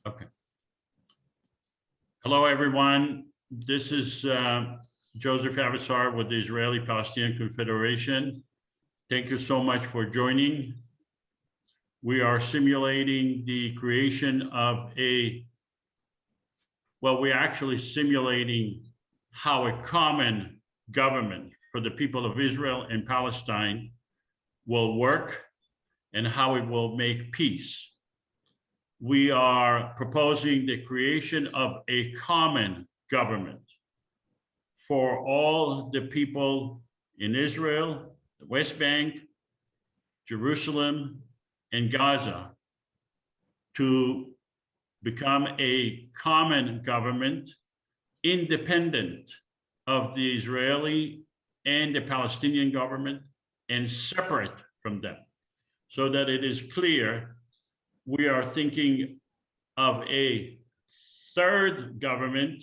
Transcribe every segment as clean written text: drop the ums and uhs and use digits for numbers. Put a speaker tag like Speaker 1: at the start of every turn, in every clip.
Speaker 1: Okay. Hello, everyone. This is Joseph Avasar with the Israeli-Palestinian Confederation. Thank you so much for joining. We are simulating the creation of we're actually simulating how a common government for the people of Israel and Palestine will work and how it will make peace. We are proposing the creation of a common government for all the people in Israel, the West Bank, Jerusalem, and Gaza to become a common government independent of the Israeli and the Palestinian government and separate from them, so that it is clear we are thinking of a third government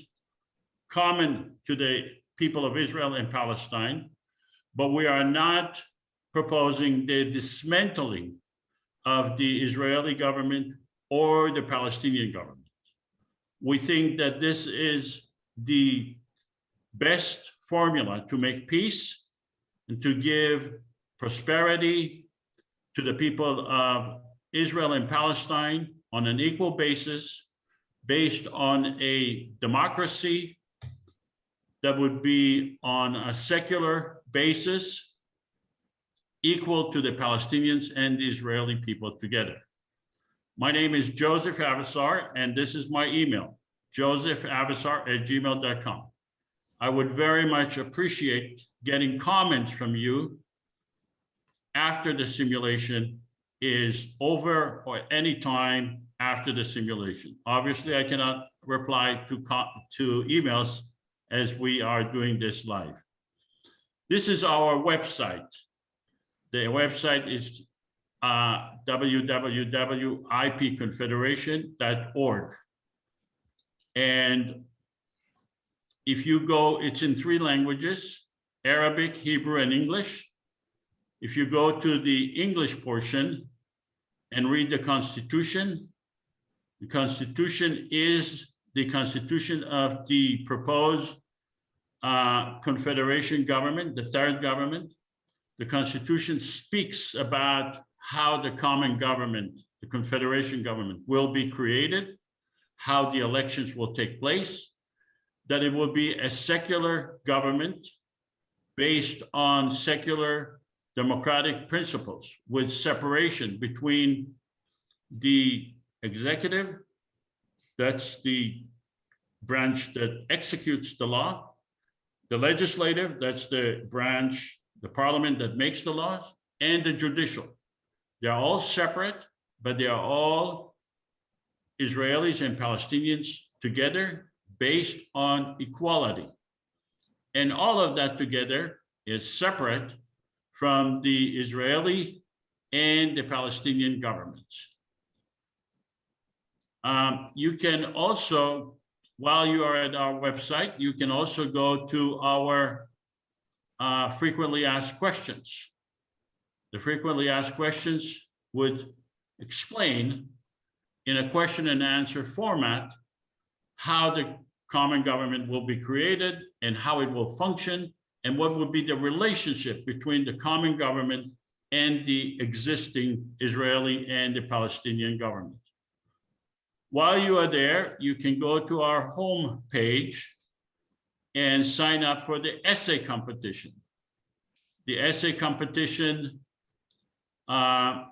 Speaker 1: common to the people of Israel and Palestine, but we are not proposing the dismantling of the Israeli government or the Palestinian government. We think that this is the best formula to make peace and to give prosperity to the people of Israel and Palestine on an equal basis, based on a democracy that would be on a secular basis, equal to the Palestinians and the Israeli people together. My name is Joseph Avasar, and this is my email, josephavassar@gmail.com. I would very much appreciate getting comments from you after the simulation is over or any time after the simulation. Obviously, I cannot reply to emails as we are doing this live. This is our website. The website is www.ipconfederation.org. And if you go, it's in 3 languages, Arabic, Hebrew, and English. If you go to the English portion and read the Constitution is the Constitution of the proposed Confederation government, the third government. The Constitution speaks about how the common government, the Confederation government, will be created, how the elections will take place, that it will be a secular government based on secular democratic principles with separation between the executive, that's the branch that executes the law, the legislative, that's the branch, the parliament that makes the laws, and the judicial. They are all separate, but they are all Israelis and Palestinians together based on equality. And all of that together is separate from the Israeli and the Palestinian governments. You can also, while you are at our website, you can also go to our frequently asked questions. The frequently asked questions would explain in a question and answer format how the common government will be created and how it will function and what would be the relationship between the common government and the existing Israeli and the Palestinian government. While you are there, you can go to our home page and sign up for the essay competition. The essay competition, the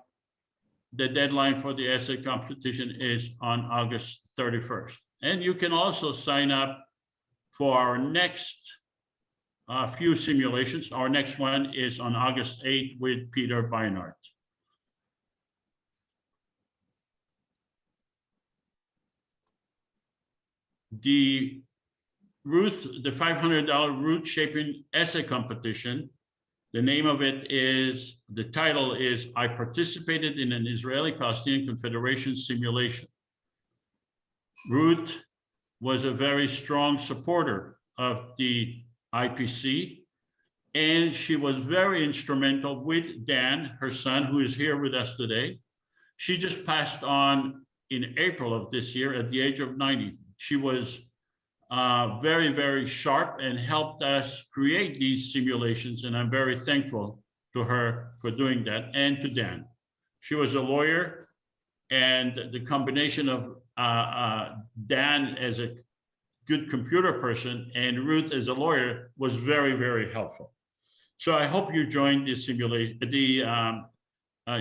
Speaker 1: deadline for the essay competition is on August 31st. And you can also sign up for our next few simulations. Our next one is on August 8th with Peter Beinart. The $500 Root Shaping Essay Competition, the name of it is, the title is, I participated in an Israeli-Palestinian Confederation simulation. Ruth was a very strong supporter of the IPC, and she was very instrumental with Dan, her son, who is here with us today. She just passed on in April of this year at the age of 90. She was very, very sharp and helped us create these simulations. And I'm very thankful to her for doing that, and to Dan. She was a lawyer, and the combination of Dan as a good computer person and Ruth as a lawyer was very, very helpful. So I hope you join the simulation,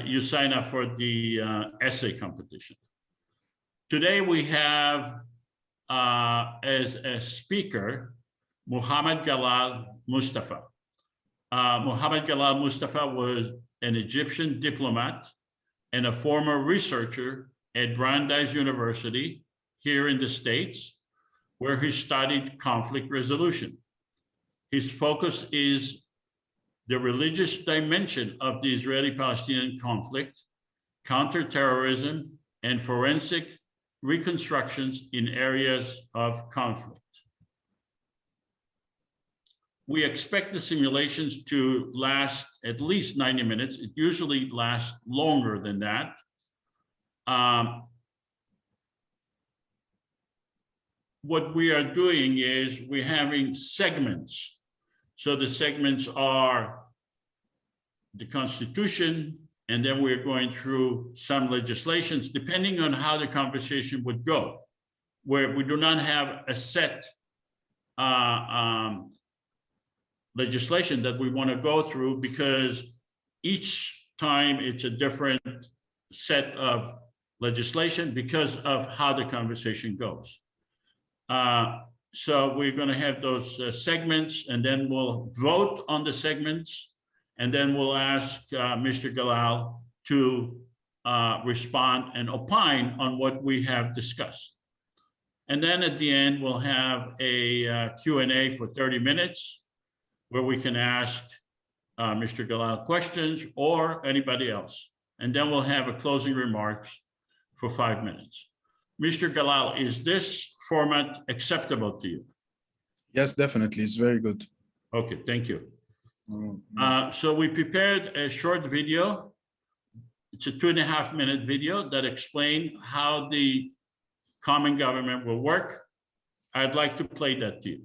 Speaker 1: you sign up for the essay competition. Today we have as a speaker, MOHAMED MOSTAFA. MOHAMED MOSTAFA was an Egyptian diplomat and a former researcher at Brandeis University here in the States, where he studied conflict resolution. His focus is the religious dimension of the Israeli-Palestinian conflict, counterterrorism, and forensic reconstructions in areas of conflict. We expect the simulations to last at least 90 minutes. It usually lasts longer than that. What we are doing is we're having segments. So the segments are the Constitution, and then we're going through some legislations, depending on how the conversation would go, where we do not have a set legislation that we want to go through, because each time it's a different set of legislation because of how the conversation goes. So we're going to have those segments, and then we'll vote on the segments, and then we'll ask Mr. Galal to respond and opine on what we have discussed. And then at the end, we'll have a Q&A for 30 minutes, where we can ask Mr. Galal questions or anybody else. And then we'll have a closing remarks for 5 minutes. Mr. Galal, is this format acceptable to you?
Speaker 2: Yes, definitely. It's very good.
Speaker 1: Okay, thank you. So we prepared a short video. It's a 2.5-minute video that explains how the common government will work. I'd like to play that to you.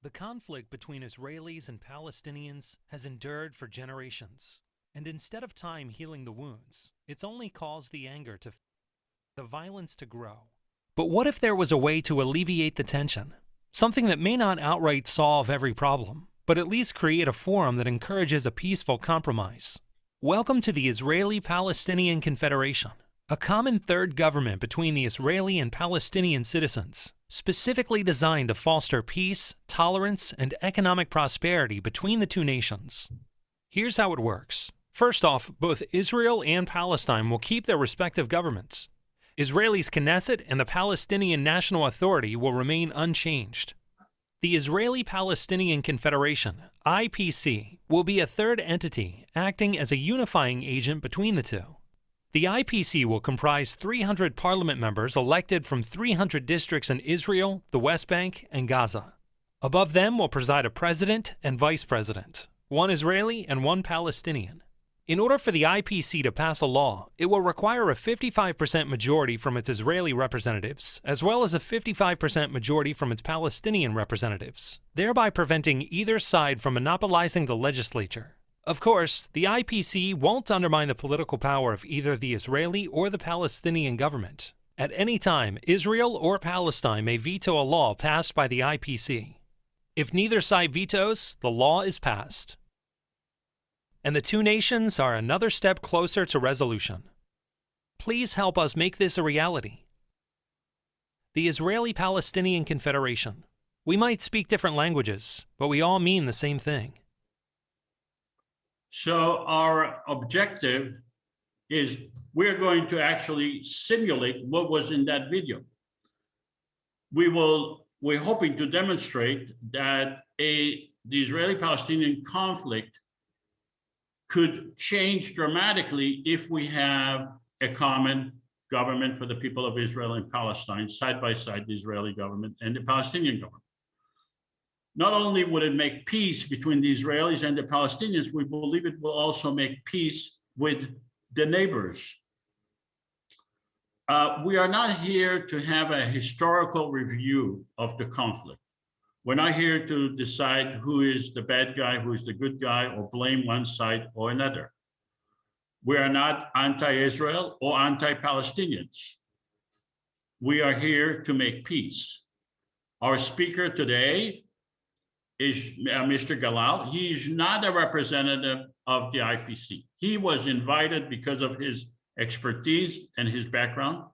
Speaker 3: The conflict between Israelis and Palestinians has endured for generations, and instead of time healing the wounds, it's only caused the anger to the violence to grow. But what if there was a way to alleviate the tension? Something that may not outright solve every problem, but at least create a forum that encourages a peaceful compromise. Welcome to the Israeli-Palestinian Confederation, a common third government between the Israeli and Palestinian citizens, specifically designed to foster peace, tolerance, and economic prosperity between the two nations. Here's how it works. First off, both Israel and Palestine will keep their respective governments. Israel's Knesset and the Palestinian National Authority will remain unchanged. The Israeli-Palestinian Confederation, IPC, will be a third entity acting as a unifying agent between the two. The IPC will comprise 300 parliament members elected from 300 districts in Israel, the West Bank, and Gaza. Above them will preside a president and vice president, one Israeli and one Palestinian. In order for the IPC to pass a law, it will require a 55% majority from its Israeli representatives, as well as a 55% majority from its Palestinian representatives, thereby preventing either side from monopolizing the legislature. Of course, the IPC won't undermine the political power of either the Israeli or the Palestinian government. At any time, Israel or Palestine may veto a law passed by the IPC. If neither side vetoes, the law is passed. And the two nations are another step closer to resolution. Please help us make this a reality. The Israeli-Palestinian Confederation. We might speak different languages, but we all mean the same thing.
Speaker 1: So our objective is we're going to actually simulate what was in that video. We're hoping to demonstrate that the Israeli-Palestinian conflict could change dramatically if we have a common government for the people of Israel and Palestine, side by side, the Israeli government and the Palestinian government. Not only would it make peace between the Israelis and the Palestinians, we believe it will also make peace with the neighbors. We are not here to have a historical review of the conflict. We're not here to decide who is the bad guy, who is the good guy, or blame one side or another. We are not anti-Israel or anti-Palestinians. We are here to make peace. Our speaker today is Mr. GALAL. He's not a representative of the IPC. He was invited because of his expertise and his background,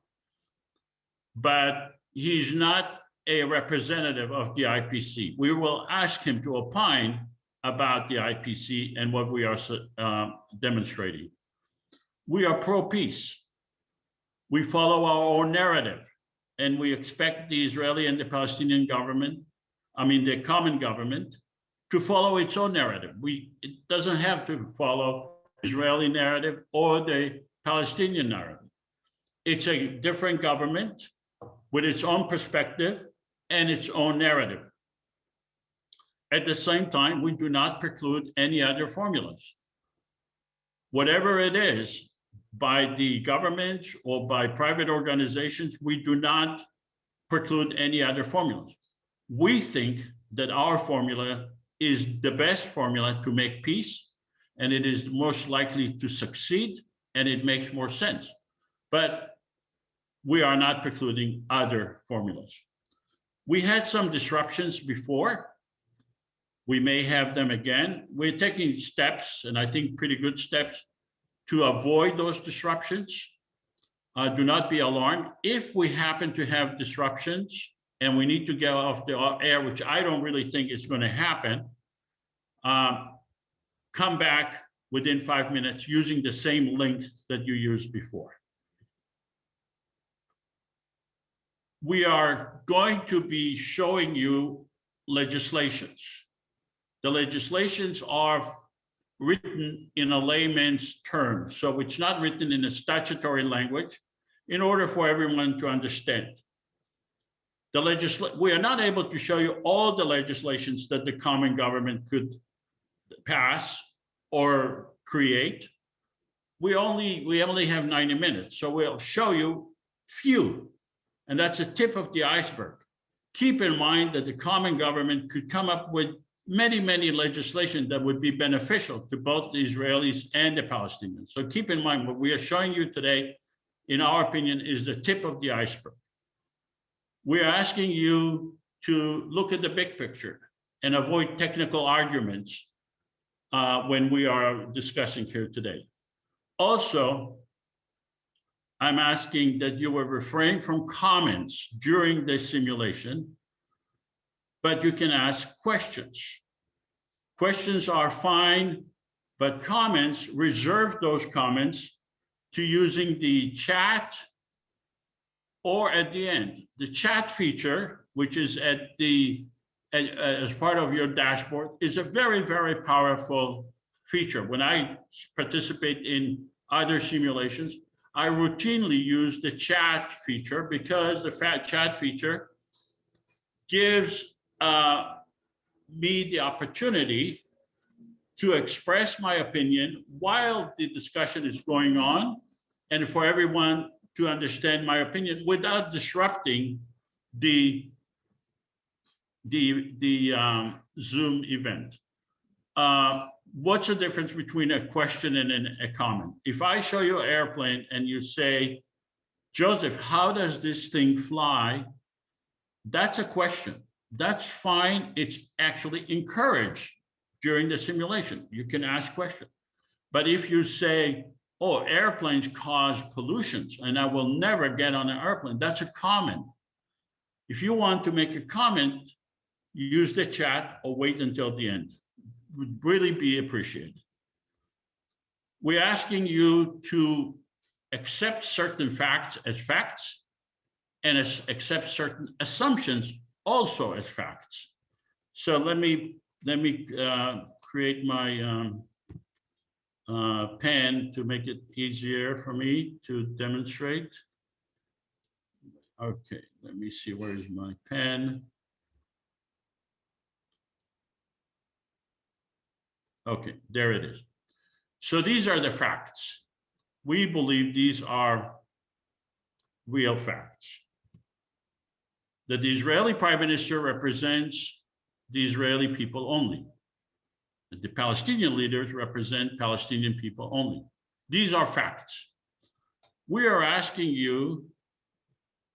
Speaker 1: but he's not a representative of the IPC. We will ask him to opine about the IPC and what we are demonstrating. We are pro-peace. We follow our own narrative, and we expect the Israeli and the Palestinian government, the common government, to follow its own narrative. It doesn't have to follow Israeli narrative or the Palestinian narrative. It's a different government with its own perspective and its own narrative. At the same time, we do not preclude any other formulas. Whatever it is, by the government or by private organizations, we do not preclude any other formulas. We think that our formula is the best formula to make peace, and it is most likely to succeed, and it makes more sense. But we are not precluding other formulas. We had some disruptions before. We may have them again. We're taking steps, and I think pretty good steps, to avoid those disruptions. Do not be alarmed. If we happen to have disruptions and we need to get off the air, which I don't really think is going to happen, come back within 5 minutes using the same link that you used before. We are going to be showing you legislations. The legislations are written in a layman's terms, so it's not written in a statutory language in order for everyone to understand. We are not able to show you all the legislations that the common government could pass or create. We only have 90 minutes, so we'll show you few, and that's the tip of the iceberg. Keep in mind that the common government could come up with many, many legislation that would be beneficial to both the Israelis and the Palestinians. So keep in mind what we are showing you today, in our opinion, is the tip of the iceberg. We are asking you to look at the big picture and avoid technical arguments when we are discussing here today. Also, I'm asking that you will refrain from comments during the simulation, but you can ask questions. Questions are fine, but comments, reserve those comments to using the chat or at the end. The chat feature, which is as part of your dashboard, is a very, very powerful feature. When I participate in other simulations, I routinely use the chat feature because the chat feature gives me the opportunity to express my opinion while the discussion is going on, and for everyone to understand my opinion without disrupting the Zoom event. What's the difference between a question and a comment? If I show you an airplane and you say, Joseph, how does this thing fly? That's a question. That's fine. It's actually encouraged during the simulation. You can ask questions. But if you say, oh, airplanes cause pollutions and I will never get on an airplane, that's a comment. If you want to make a comment, use the chat or wait until the end. Would really be appreciated. We're asking you to accept certain facts as facts and accept certain assumptions also as facts. So let me create my pen to make it easier for me to demonstrate. Okay, let me see, where is my pen? Okay, there it is. So these are the facts. we believe these are real facts. That the Israeli prime minister represents the Israeli people only. That the Palestinian leaders represent Palestinian people only. These are facts. We are asking you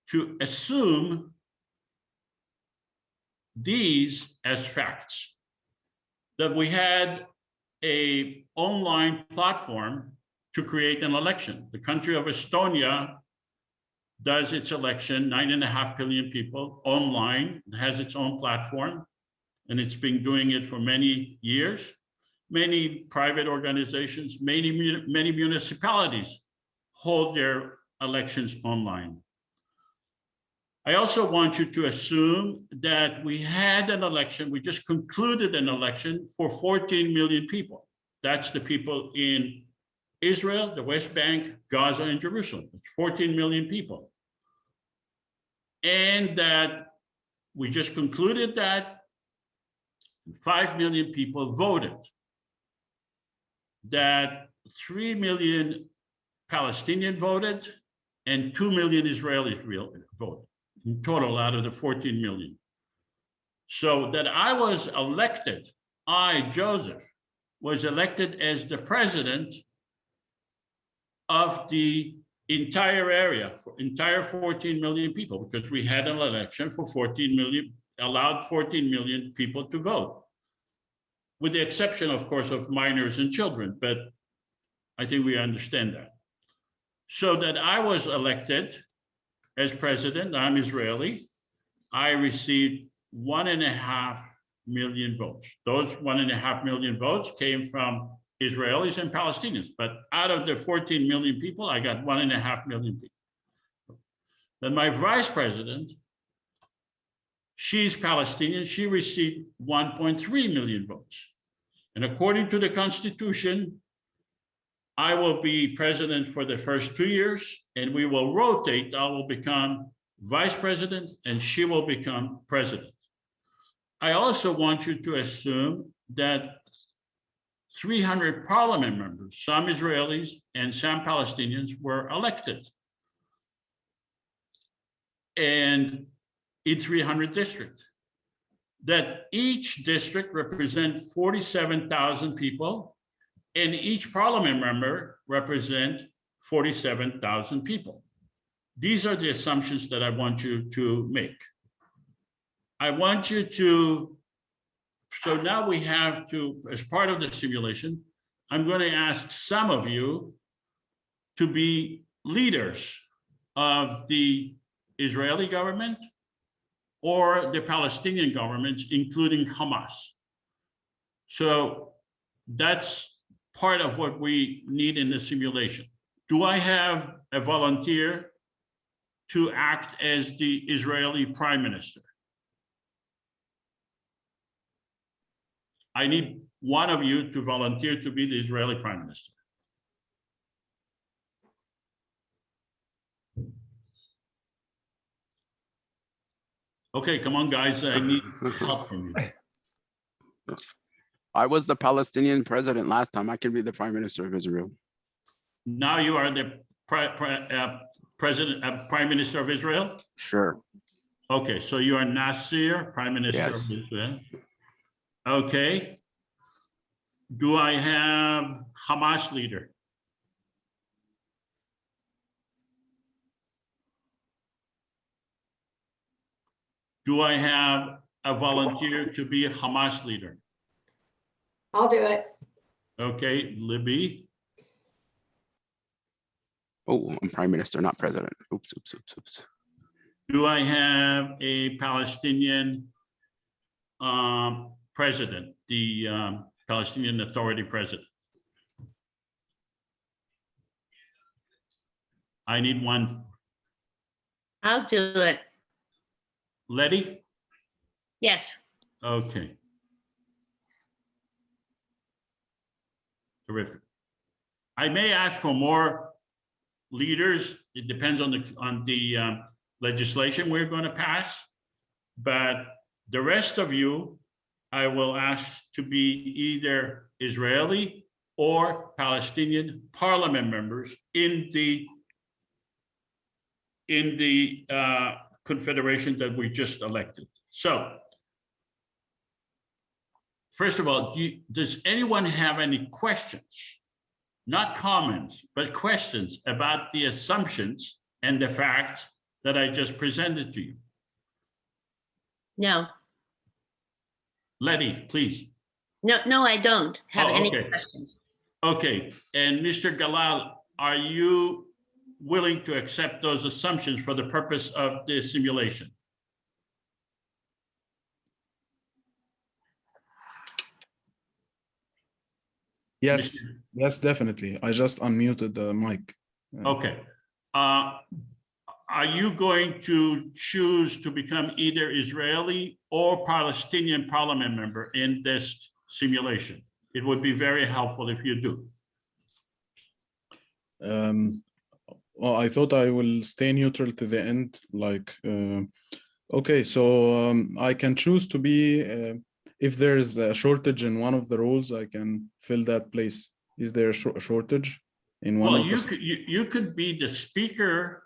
Speaker 1: to assume these as facts. That we had an online platform to create an election. The country of Estonia does its election, 9.5 billion people online, has its own platform, and it's been doing it for many years. Many private organizations, many municipalities hold their elections online. I also want you to assume that we had an election, we just concluded an election for 14 million people. That's the people in Israel, the West Bank, Gaza, and Jerusalem. It's 14 million people. And that we just concluded that 5 million people voted. That 3 million Palestinian voted and 2 million Israelis voted in total out of the 14 million. So that I was elected, I, Joseph, was elected as the president of the entire area, entire 14 million people, because we had an election for 14 million, allowed 14 million people to vote. With the exception, of course, of minors and children, but I think we understand that. So that I was elected as president, I'm Israeli, I received 1.5 million votes. Those 1.5 million votes came from Israelis and Palestinians, but out of the 14 million people, I got 1.5 million people. Then my vice president, she's Palestinian, she received 1.3 million votes. And according to the Constitution, I will be president for the first 2 years, and we will rotate. I will become vice president, and she will become president. I also want you to assume that 300 parliament members, some Israelis and some Palestinians, were elected. And in 300 districts, that each district represents 47,000 people, and each parliament member represent 47,000 people. These are the assumptions that I want you to make. I want you to, so now we have to, as part of the simulation, I'm going to ask some of you to be leaders of the Israeli government or the Palestinian government, including Hamas. So that's part of what we need in the simulation. Do I have a volunteer to act as the Israeli prime minister? I need one of you to volunteer to be the Israeli prime minister. Okay, come on, guys. I need help from you.
Speaker 4: I was the Palestinian president last time. I can be the prime minister of Israel.
Speaker 1: Now you are the prime minister of Israel?
Speaker 4: Sure.
Speaker 1: Okay, so you are Nasir, prime minister
Speaker 4: Yes.
Speaker 1: of Israel. Okay. Do I have Hamas leader? Do I have a volunteer to be a Hamas leader?
Speaker 5: I'll do it.
Speaker 1: Okay, Libby.
Speaker 4: Oh, I'm prime minister, not president. Oops, oops, oops, oops.
Speaker 1: Do I have a Palestinian president, the Palestinian Authority president? I need one.
Speaker 6: I'll do it.
Speaker 1: Letty?
Speaker 6: Yes.
Speaker 1: Okay. Terrific. I may ask for more leaders. It depends on the legislation we're going to pass, but the rest of you, I will ask to be either Israeli or Palestinian parliament members in the confederation that we just elected. So, first of all, does anyone have any questions? Not comments, but questions about the assumptions and the facts that I just presented to you.
Speaker 6: No,
Speaker 1: Letty, please.
Speaker 6: no, I don't have
Speaker 1: Oh,
Speaker 6: any
Speaker 1: okay.
Speaker 6: questions.
Speaker 1: Okay, and Mr. Galal, are you willing to accept those assumptions for the purpose of the simulation?
Speaker 2: Yes,
Speaker 1: Mr.
Speaker 2: yes, definitely. I just unmuted the mic.
Speaker 1: Okay. Are you going to choose to become either Israeli or Palestinian parliament member in this simulation? It would be very helpful if you do.
Speaker 2: Well, I thought I will stay neutral to the end. Like, okay, so I can choose to be, if there's a shortage in one of the roles, I can fill that place. Is there a shortage in one
Speaker 1: Well,
Speaker 2: of the?
Speaker 1: you could be the speaker,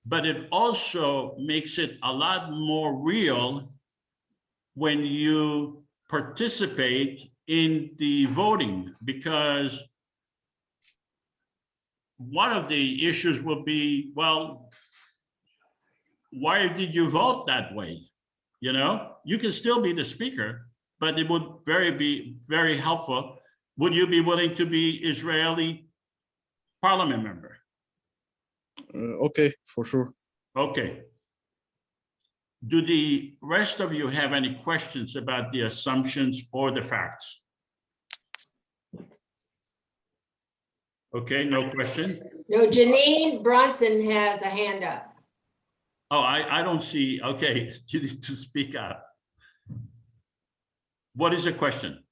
Speaker 1: but it also makes it a lot more real when you participate in the voting, because one of the issues will be, well, why did you vote that way? You know, you can still be the speaker, but it would be very helpful. Would you be willing to be Israeli parliament member?
Speaker 2: Okay, for sure.
Speaker 1: Okay. Do the rest of you have any questions about the assumptions or the facts? Okay, no question.
Speaker 5: No, Janine Bronson has a hand up.
Speaker 1: Oh, I don't see. Okay, you need to speak up. What is the question?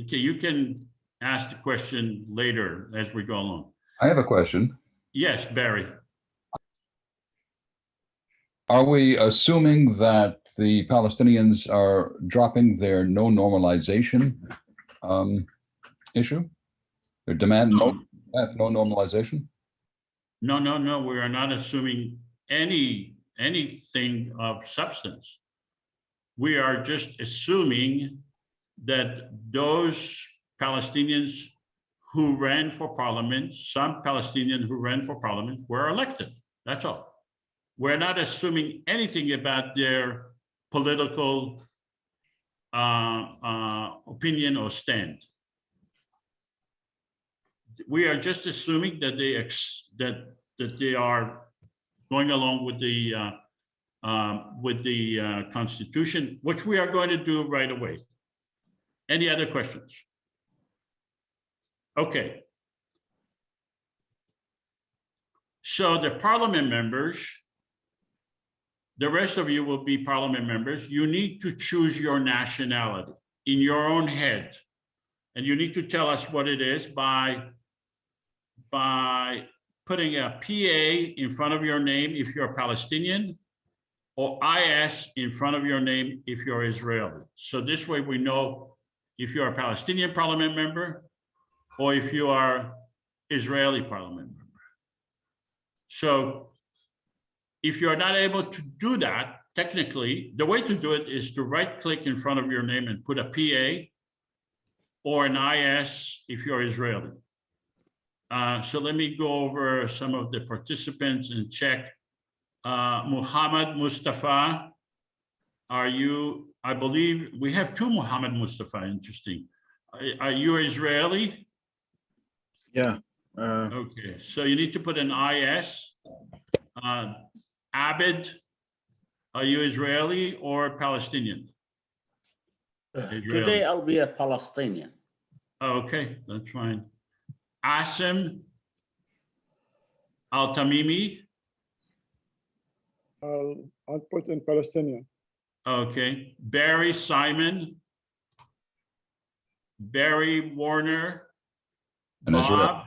Speaker 1: Okay, you can ask the question later as we go along.
Speaker 7: I have a question.
Speaker 1: Yes, Barry.
Speaker 7: Are we assuming that the Palestinians are dropping their no normalization issue? Their demand no normalization?
Speaker 1: No, we are not assuming anything of substance. We are just assuming that those Palestinians who ran for parliament, some Palestinians who ran for parliament were elected. That's all. We're not assuming anything about their political opinion or stand. We are just assuming that they are going along with the Constitution, which we are going to do right away. Any other questions? Okay. So the parliament members, the rest of you will be parliament members. You need to choose your nationality in your own head. And you need to tell us what it is by putting a PA in front of your name if you're Palestinian, or IS in front of your name if you're Israeli. So this way we know if you're a Palestinian parliament member or if you are Israeli parliament member. So if you're not able to do that, technically, the way to do it is to right-click in front of your name and put a PA or an IS if you're Israeli. So let me go over some of the participants and check. Mohamed Mustafa, are you, I believe we have two Mohamed Mustafa, interesting. Are you Israeli?
Speaker 2: Yeah.
Speaker 1: Okay, so you need to put an IS. Abid, are you Israeli or Palestinian?
Speaker 8: Today I'll be a Palestinian.
Speaker 1: Okay, that's fine. Asim Al-Tamimi.
Speaker 9: I'll put in Palestinian.
Speaker 1: Okay. Barry Simon. Barry Warner.
Speaker 7: And Israel.
Speaker 1: Bob.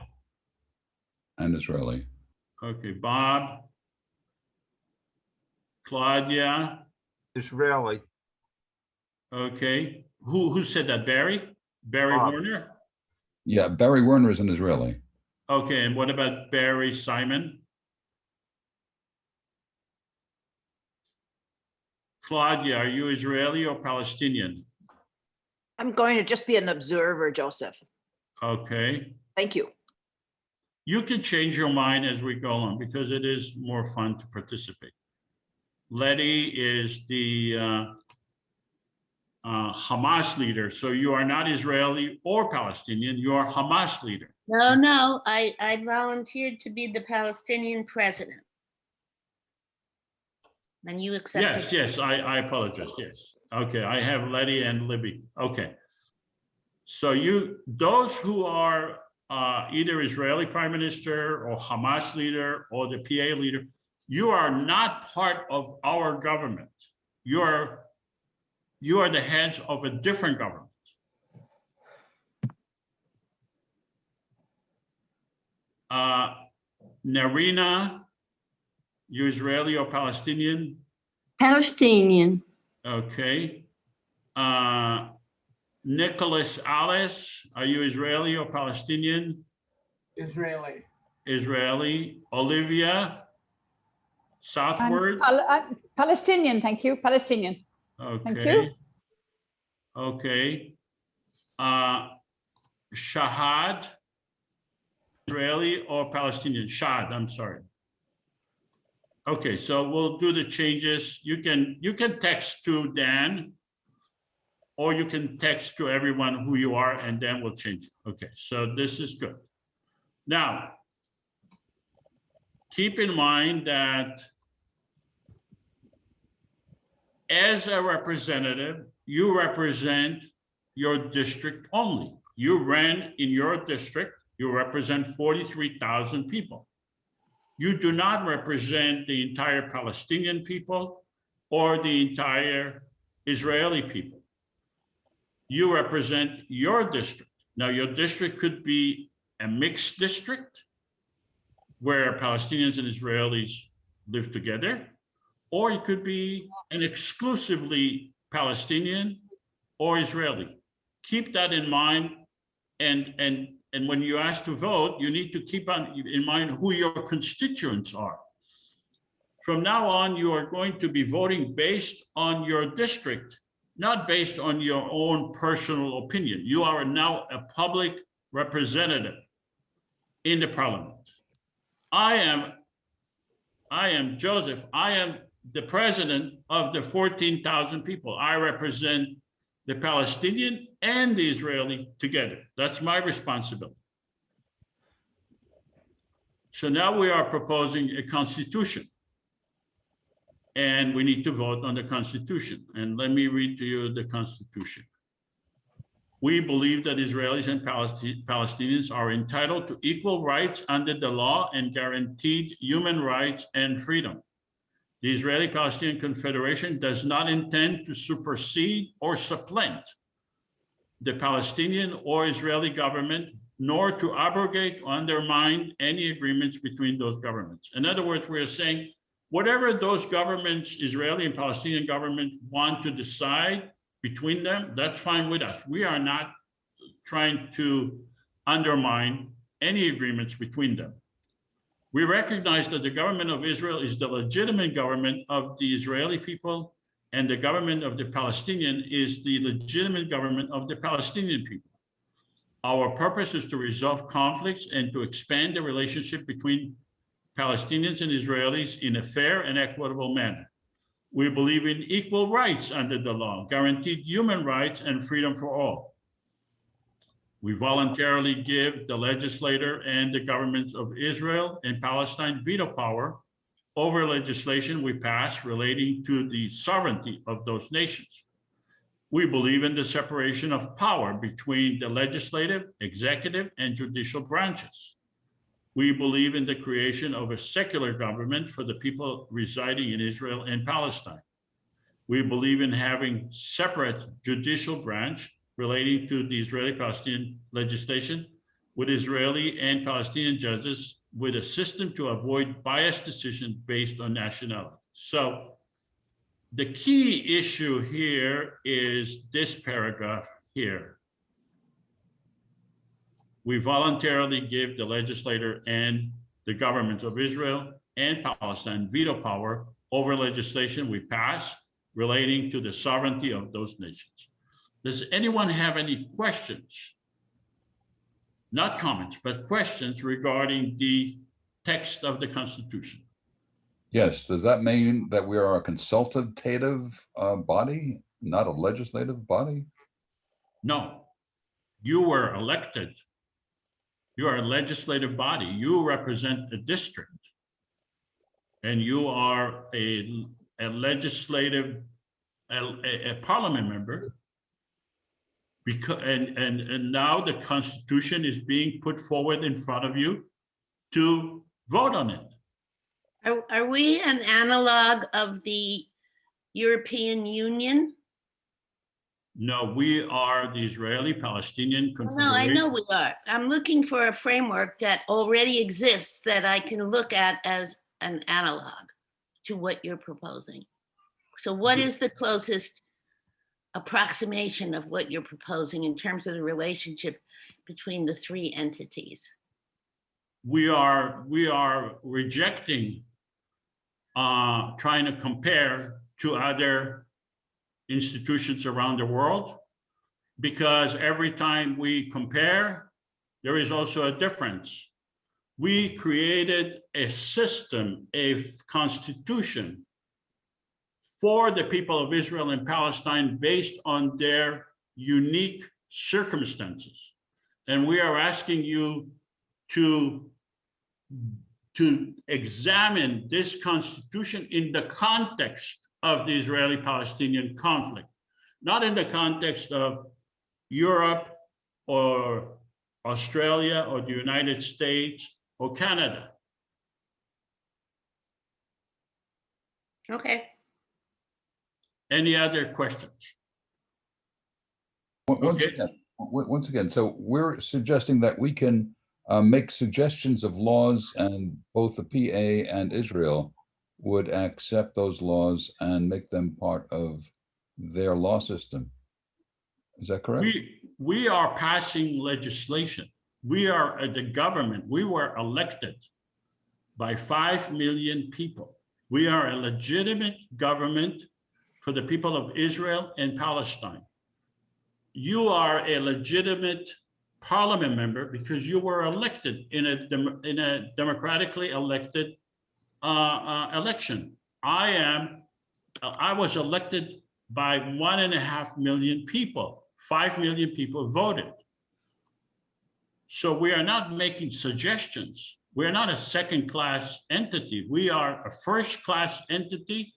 Speaker 7: And Israeli.
Speaker 1: Okay, Bob. Claudia,
Speaker 8: Israeli.
Speaker 1: okay. Who said that? Barry? Barry
Speaker 8: Bob.
Speaker 1: Werner?
Speaker 7: Yeah, Barry Werner is an Israeli.
Speaker 1: Okay, and what about Barry Simon? Claudia, are you Israeli or Palestinian?
Speaker 10: I'm going to just be an observer, Joseph.
Speaker 1: Okay.
Speaker 10: Thank you.
Speaker 1: You can change your mind as we go on because it is more fun to participate. Letty is the Hamas leader. So you are not Israeli or Palestinian, you are Hamas leader.
Speaker 6: No, I volunteered to be the Palestinian president. And you accepted.
Speaker 1: Yes, I apologize, yes. Okay, I have Letty and Libby, okay. So those who are either Israeli prime minister or Hamas leader or the PA leader, you are not part of our government. You are the heads of a different government. Narina, you Israeli or Palestinian?
Speaker 11: Palestinian.
Speaker 1: Okay. Nicholas Alice, are you Israeli or Palestinian?
Speaker 8: Israeli.
Speaker 1: Israeli. Olivia, southward?
Speaker 11: Palestinian, thank you. Palestinian.
Speaker 1: Okay.
Speaker 11: Thank you.
Speaker 1: Okay. Shahad, Israeli or Palestinian? Shahad, I'm sorry. Okay, so we'll do the changes. You can text to Dan, or you can text to everyone who you are, and then we'll change it. Okay, so this is good. Now, keep in mind that as a representative, you represent your district only. You ran in your district, you represent 43,000 people. You do not represent the entire Palestinian people or the entire Israeli people. You represent your district. Now, your district could be a mixed district where Palestinians and Israelis live together, or it could be an exclusively Palestinian or Israeli. Keep that in mind. And when you ask to vote, you need to keep in mind who your constituents are. From now on, you are going to be voting based on your district, not based on your own personal opinion. You are now a public representative in the parliament. I am Joseph. I am the president of the 14,000 people. I represent the Palestinian and the Israeli together. That's my responsibility. So now we are proposing a constitution, and we need to vote on the constitution. And let me read to you the constitution. We believe that Israelis and Palestinians are entitled to equal rights under the law and guaranteed human rights and freedom. The Israeli-Palestinian Confederation does not intend to supersede or supplant the Palestinian or Israeli government, nor to abrogate or undermine any agreements between those governments. In other words, we're saying whatever those governments, Israeli and Palestinian government, want to decide between them, that's fine with us. We are not trying to undermine any agreements between them. We recognize that the government of Israel is the legitimate government of the Israeli people, and the government of the Palestinian is the legitimate government of the Palestinian people. Our purpose is to resolve conflicts and to expand the relationship between Palestinians and Israelis in a fair and equitable manner. We believe in equal rights under the law, guaranteed human rights and freedom for all. We voluntarily give the legislator and the governments of Israel and Palestine veto power over legislation we pass relating to the sovereignty of those nations. We believe in the separation of power between the legislative, executive, and judicial branches. We believe in the creation of a secular government for the people residing in Israel and Palestine. We believe in having separate judicial branch relating to the Israeli-Palestinian legislation with Israeli and Palestinian judges with a system to avoid biased decisions based on nationality. So The key issue here is this paragraph here. We voluntarily give the legislator and the governments of Israel and Palestine veto power over legislation we pass relating to the sovereignty of those nations. Does anyone have any questions? Not comments, but questions regarding the text of the Constitution?
Speaker 7: Yes, does that mean that we are a consultative body, not a legislative body?
Speaker 1: No, you were elected. You are a legislative body. You represent a district. And you are a legislative, a parliament member. Because, and now the Constitution is being put forward in front of you to vote on it.
Speaker 6: Are we an analog of the European Union?
Speaker 1: No, we are the Israeli-Palestinian
Speaker 6: No, I
Speaker 1: Confederation.
Speaker 6: know we are. I'm looking for a framework that already exists that I can look at as an analog to what you're proposing. So what is the closest approximation of what you're proposing in terms of the relationship between the three entities?
Speaker 1: We are rejecting trying to compare to other institutions around the world, because every time we compare, there is also a difference. We created a system, a constitution for the people of Israel and Palestine based on their unique circumstances. And we are asking you to examine this constitution in the context of the Israeli-Palestinian conflict, not in the context of Europe or Australia or the United States or Canada.
Speaker 6: Okay.
Speaker 1: Any other questions?
Speaker 7: Once again, so we're suggesting that we can make suggestions of laws, and both the PA and Israel would accept those laws and make them part of their law system. Is that correct?
Speaker 1: We are passing legislation. We are the government. We were elected by 5 million people. We are a legitimate government for the people of Israel and Palestine. You are a legitimate parliament member because you were elected in a democratically elected election. I was elected by 1.5 million people. 5 million people voted. So we are not making suggestions. We're not a second-class entity. We are a first-class entity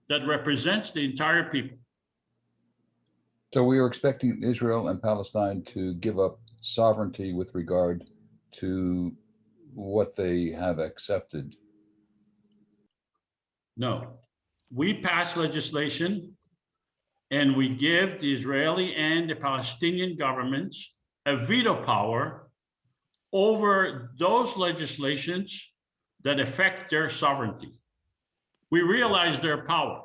Speaker 1: that represents the entire people.
Speaker 7: So we are expecting Israel and Palestine to give up sovereignty with regard to what they have accepted.
Speaker 1: No, we pass legislation and we give the Israeli and the Palestinian governments a veto power over those legislations that affect their sovereignty. We realize their power.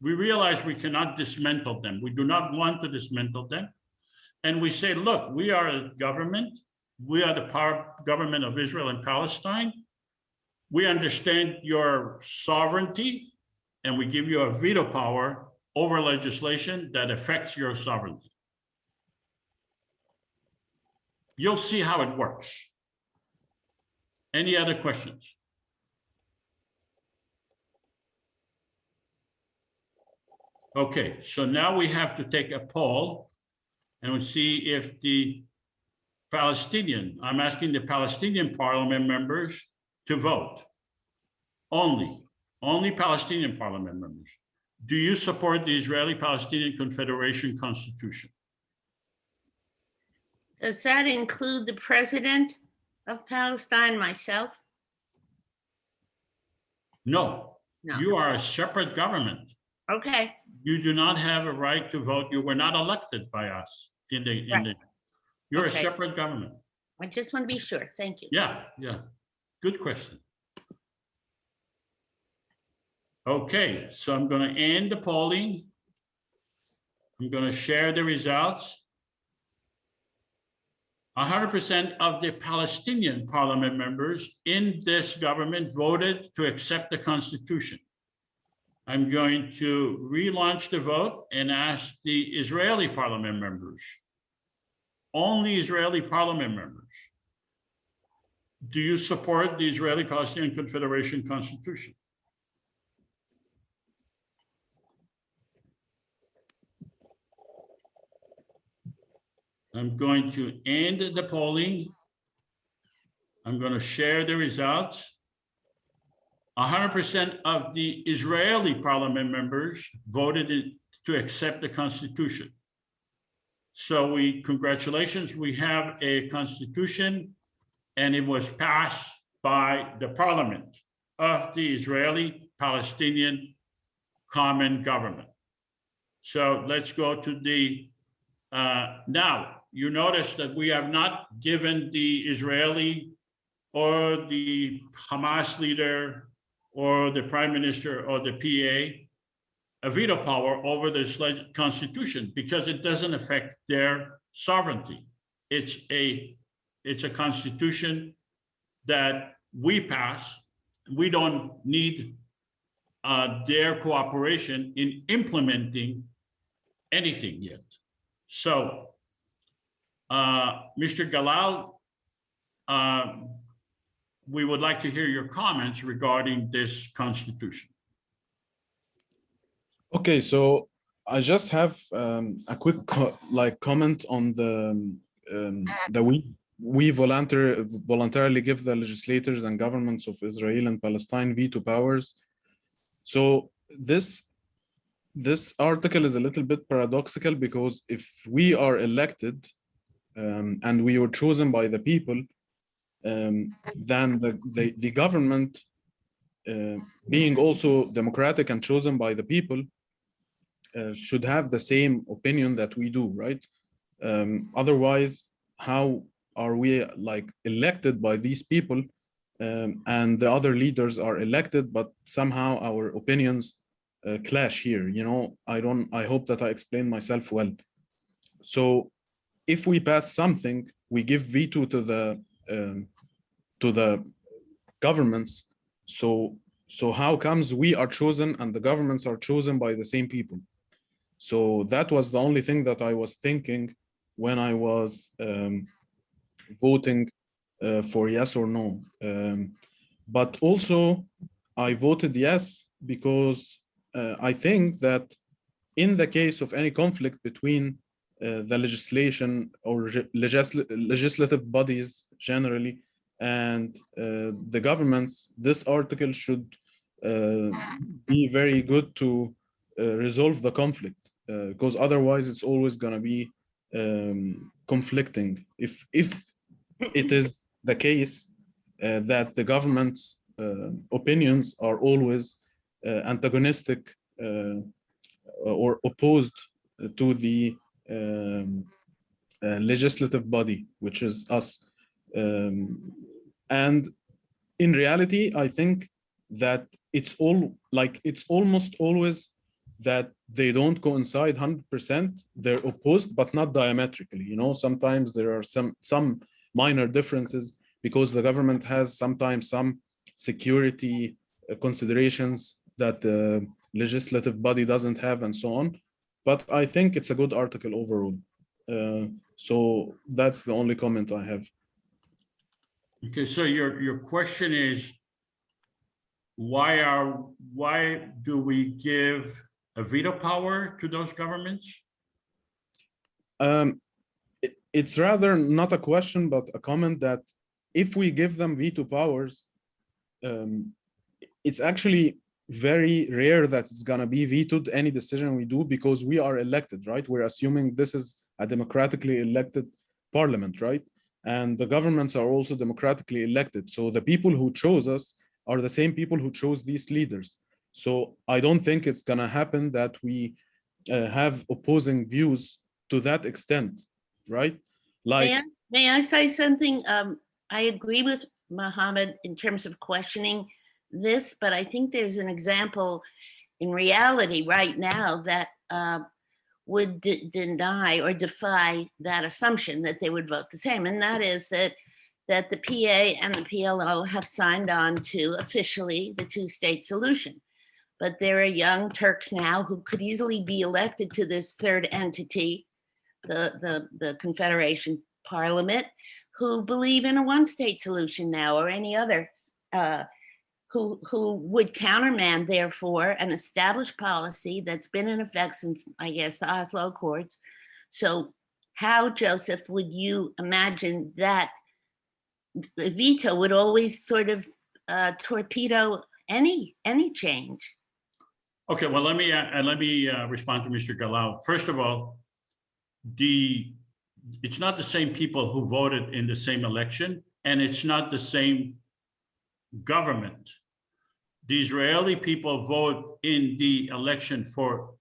Speaker 1: We realize we cannot dismantle them. We do not want to dismantle them. And we say, look, we are a government. We are the government of Israel and Palestine. We understand your sovereignty, and we give you a veto power over legislation that affects your sovereignty. You'll see how it works. Any other questions? Okay, so now we have to take a poll and we'll see if the I'm asking the Palestinian parliament members to vote. Only Palestinian parliament members. Do you support the Israeli-Palestinian Confederation Constitution?
Speaker 6: Does that include the president of Palestine, myself?
Speaker 1: No.
Speaker 6: No.
Speaker 1: You are a separate government.
Speaker 6: Okay.
Speaker 1: You do not have a right to vote. You were not elected by us you're
Speaker 6: Okay.
Speaker 1: a separate government.
Speaker 6: I just want to be sure. Thank you.
Speaker 1: Yeah. Good question. Okay, so I'm going to end the polling. I'm going to share the results. 100% of the Palestinian parliament members in this government voted to accept the Constitution. I'm going to relaunch the vote and ask the Israeli parliament members, only Israeli parliament members, do you support the Israeli-Palestinian Confederation Constitution? I'm going to end the polling. I'm going to share the results. 100% of the Israeli parliament members voted to accept the Constitution. So congratulations, we have a Constitution, and it was passed by the parliament of the Israeli-Palestinian Common Government. So let's go to the, now, you notice that we have not given the Israeli or the Hamas leader or the prime minister or the PA a veto power over this constitution because it doesn't affect their sovereignty. It's a constitution that we pass. We don't need their cooperation in implementing anything yet. So, Mr. Galal, we would like to hear your comments regarding this constitution.
Speaker 2: Okay, so I just have a quick comment on the we voluntarily give the legislators and governments of Israel and Palestine veto powers. So this article is a little bit paradoxical because if we are elected and we were chosen by the people, then the government, being also democratic and chosen by the people, should have the same opinion that we do, right? Otherwise, how are we elected by these people and the other leaders are elected, but somehow our opinions clash here? You know, I hope that I explained myself well. So if we pass something, we give veto to the governments. So how comes we are chosen and the governments are chosen by the same people? So that was the only thing that I was thinking when I was voting for yes or no. But also I voted yes because I think that in the case of any conflict between the legislation or legislative bodies generally and the governments, this article should be very good to resolve the conflict, because otherwise it's always going to be conflicting. If it is the case that the government's opinions are always antagonistic or opposed to the legislative body, which is us. And in reality, I think that it's almost always that they don't coincide 100%. They're opposed, but not diametrically. You know, sometimes there are some minor differences because the government has sometimes some security considerations that the legislative body doesn't have, and so on. But I think it's a good article overall. So that's the only comment I have.
Speaker 1: Okay, so your question is, why do we give a veto power to those governments?
Speaker 2: It's rather not a question, but a comment that if we give them veto powers, it's actually very rare that it's going to be vetoed, any decision we do, because we are elected, right? We're assuming this is a democratically elected parliament, right? And the governments are also democratically elected. So the people who chose us are the same people who chose these leaders. So I don't think it's going to happen that we have opposing views to that extent, right? Like,
Speaker 6: may I say something? I agree with Mohammed in terms of questioning this, but I think there's an example in reality right now that would deny or defy that assumption that they would vote the same. And that is that the PA and the PLO have signed on to officially the two-state solution. But there are young Turks now who could easily be elected to this third entity, the Confederation Parliament, who believe in a one-state solution now, or any other, who would countermand, therefore, an established policy that's been in effect since, I guess, the Oslo Accords. So how, Joseph, would you imagine that a veto would always sort of torpedo any change?
Speaker 1: Okay, well, let me respond to Mr. Galal. First of all, it's not the same people who voted in the same election, and it's not the same government. The Israeli people vote in the election for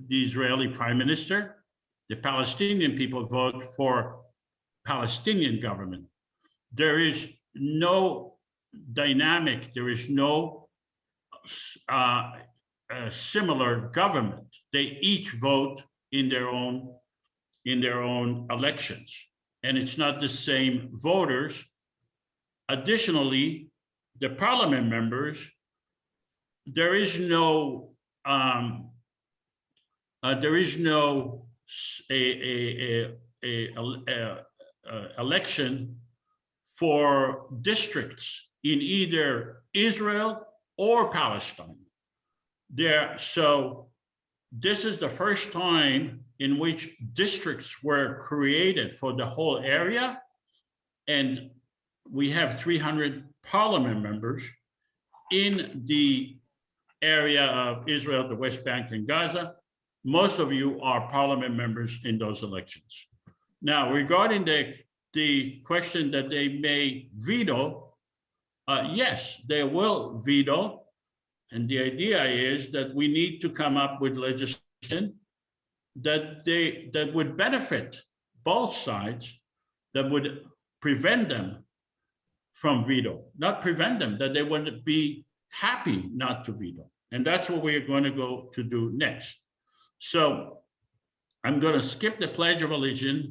Speaker 1: the Israeli prime minister. The Palestinian people vote for Palestinian government. There is no dynamic, there is no similar government. They each vote in their own elections, and it's not the same voters. Additionally, the parliament members, there is no election for districts in either Israel or Palestine. So this is the first time in which districts were created for the whole area, and we have 300 parliament members in the area of Israel, the West Bank, and Gaza. Most of you are parliament members in those elections. Now, regarding the question that they may veto, yes, they will veto. And the idea is that we need to come up with legislation that would benefit both sides, that would prevent them from veto, not prevent them, that they would be happy not to veto. And that's what we are going to go to do next. So I'm going to skip the Pledge of Allegiance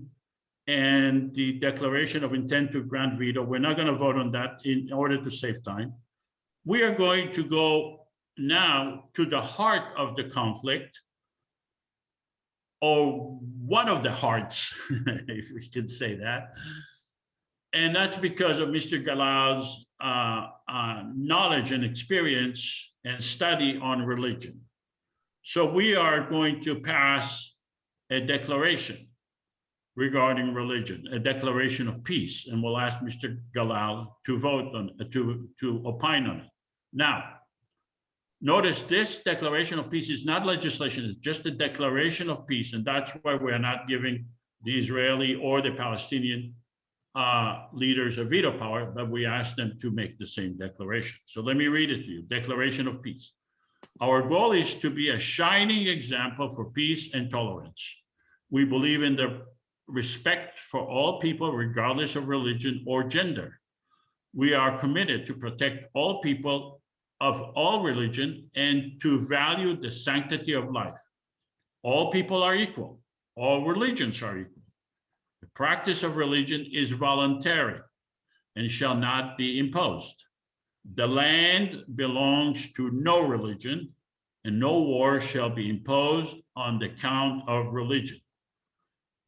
Speaker 1: and the declaration of intent to grant veto. We're not going to vote on that in order to save time. We are going to go now to the heart of the conflict, or one of the hearts, if we can say that. And that's because of Mr. Galal's knowledge and experience and study on religion. So we are going to pass a declaration regarding religion, a declaration of peace, and we'll ask Mr. Galal to vote on, to opine on it. Now, notice this declaration of peace is not legislation, it's just a declaration of peace, and that's why we're not giving the Israeli or the Palestinian leaders a veto power, but we ask them to make the same declaration. So let me read it to you. Declaration of peace. Our goal is to be a shining example for peace and tolerance. We believe in the respect for all people, regardless of religion or gender. We are committed to protect all people of all religion and to value the sanctity of life. All people are equal. All religions are equal. The practice of religion is voluntary and shall not be imposed. The land belongs to no religion, and no war shall be imposed on the count of religion.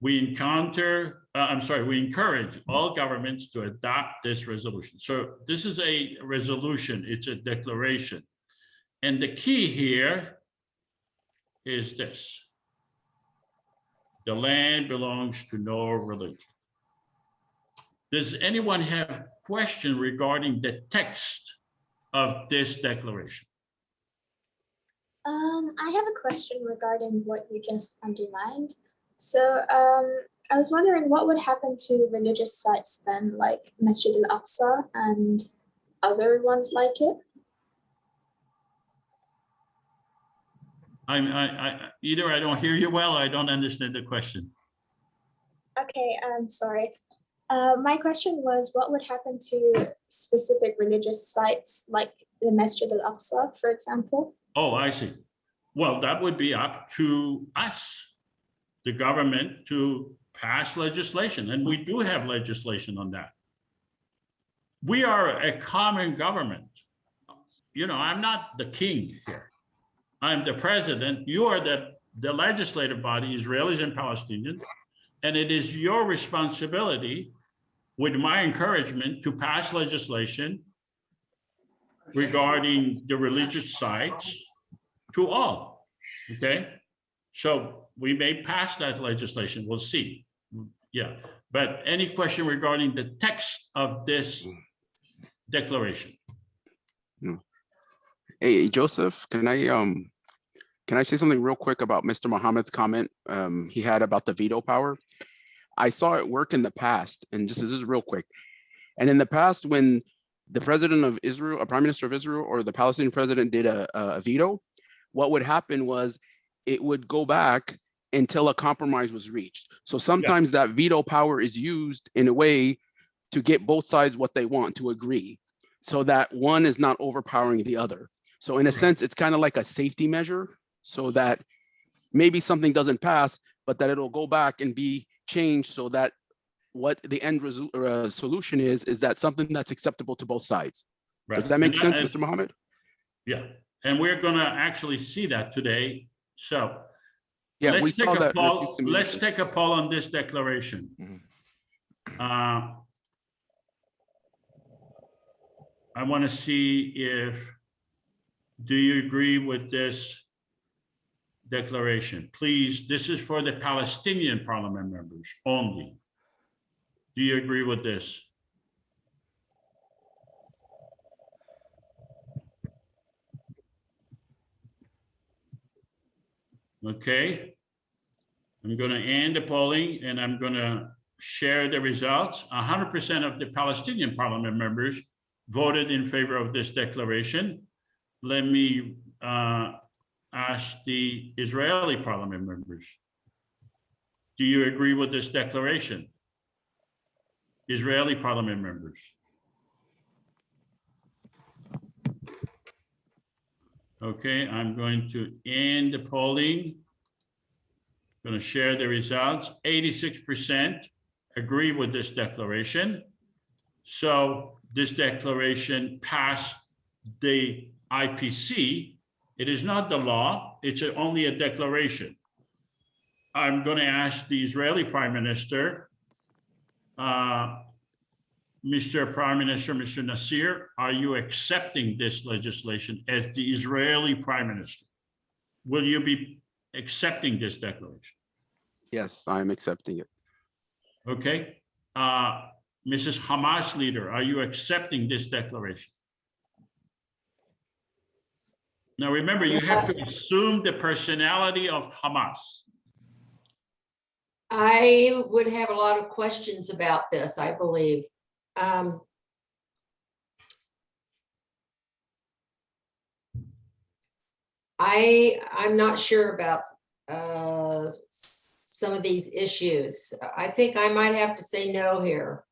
Speaker 1: We encourage all governments to adopt this resolution. So this is a resolution, it's a declaration. And the key here is this: the land belongs to no religion. Does anyone have question regarding the text of this declaration?
Speaker 12: I have a question regarding what you just underlined. So I was wondering what would happen to religious sites then, like Masjid al-Aqsa and other ones like it?
Speaker 1: Either I don't hear you well, or I don't understand the question.
Speaker 12: Okay, I'm sorry. My question was, what would happen to specific religious sites like the Masjid al-Aqsa, for example?
Speaker 1: Oh, I see. Well, that would be up to us, the government, to pass legislation, and we do have legislation on that. We are a common government. You know, I'm not the king here. I'm the president. You are the legislative body, Israelis and Palestinians, and it is your responsibility, with my encouragement, to pass legislation regarding the religious sites to all, okay? So we may pass that legislation, we'll see. Yeah, but any question regarding the text of this declaration?
Speaker 4: Hey, Joseph, can I say something real quick about Mr. Mohammed's comment he had about the veto power? I saw it work in the past, and this is real quick. And in the past, when the president of Israel, a prime minister of Israel, or the Palestinian president did a veto, what would happen was it would go back until a compromise was reached. So sometimes that veto power is used in a way to get both sides what they want, to agree, so that one is not overpowering the other. So in a sense, it's kind of like a safety measure, so that maybe something doesn't pass, but that it'll go back and be changed, so that what the end solution is that something that's acceptable to both sides.
Speaker 1: Right.
Speaker 4: Does that make sense, Mr. Mohammed?
Speaker 1: Yeah, and we're gonna actually see that today. So
Speaker 4: yeah, we saw that.
Speaker 1: Let's take a poll on this declaration. I want to see do you agree with this declaration? Please, this is for the Palestinian parliament members only. Do you agree with this? Okay. I'm going to end the polling and I'm going to share the results. 100% of the Palestinian parliament members voted in favor of this declaration. Let me ask the Israeli parliament members. Do you agree with this declaration? Israeli parliament members. Okay, I'm going to end the polling. I'm going to share the results. 86% agree with this declaration. So this declaration passed the IPC. It is not the law, it's only a declaration. I'm going to ask the Israeli Prime Minister, Mr. Prime Minister, Mr. Nasir, are you accepting this legislation as the Israeli Prime Minister? Will you be accepting this declaration?
Speaker 4: Yes, I'm accepting it.
Speaker 1: Okay. Mrs. Hamas leader, are you accepting this declaration? Now remember, you have to assume the personality of Hamas.
Speaker 5: I would have a lot of questions about this, I believe. I'm not sure about some of these issues. I think I might have to say no here.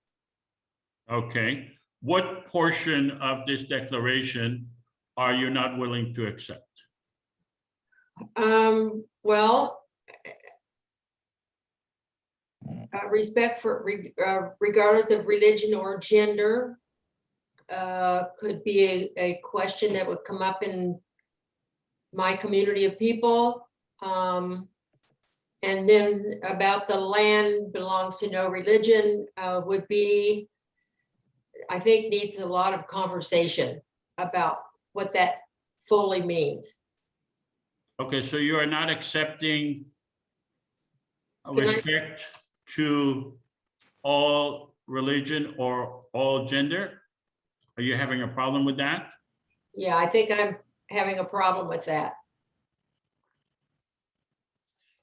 Speaker 1: Okay. What portion of this declaration are you not willing to accept?
Speaker 5: Well, respect for regardless of religion or gender could be a question that would come up in my community of people. And then about the land belongs to no religion would be, I think, needs a lot of conversation about what that fully means.
Speaker 1: Okay, so you are not accepting respect to all religion or all gender? Are you having a problem with that?
Speaker 5: Yeah, I think I'm having a problem with that.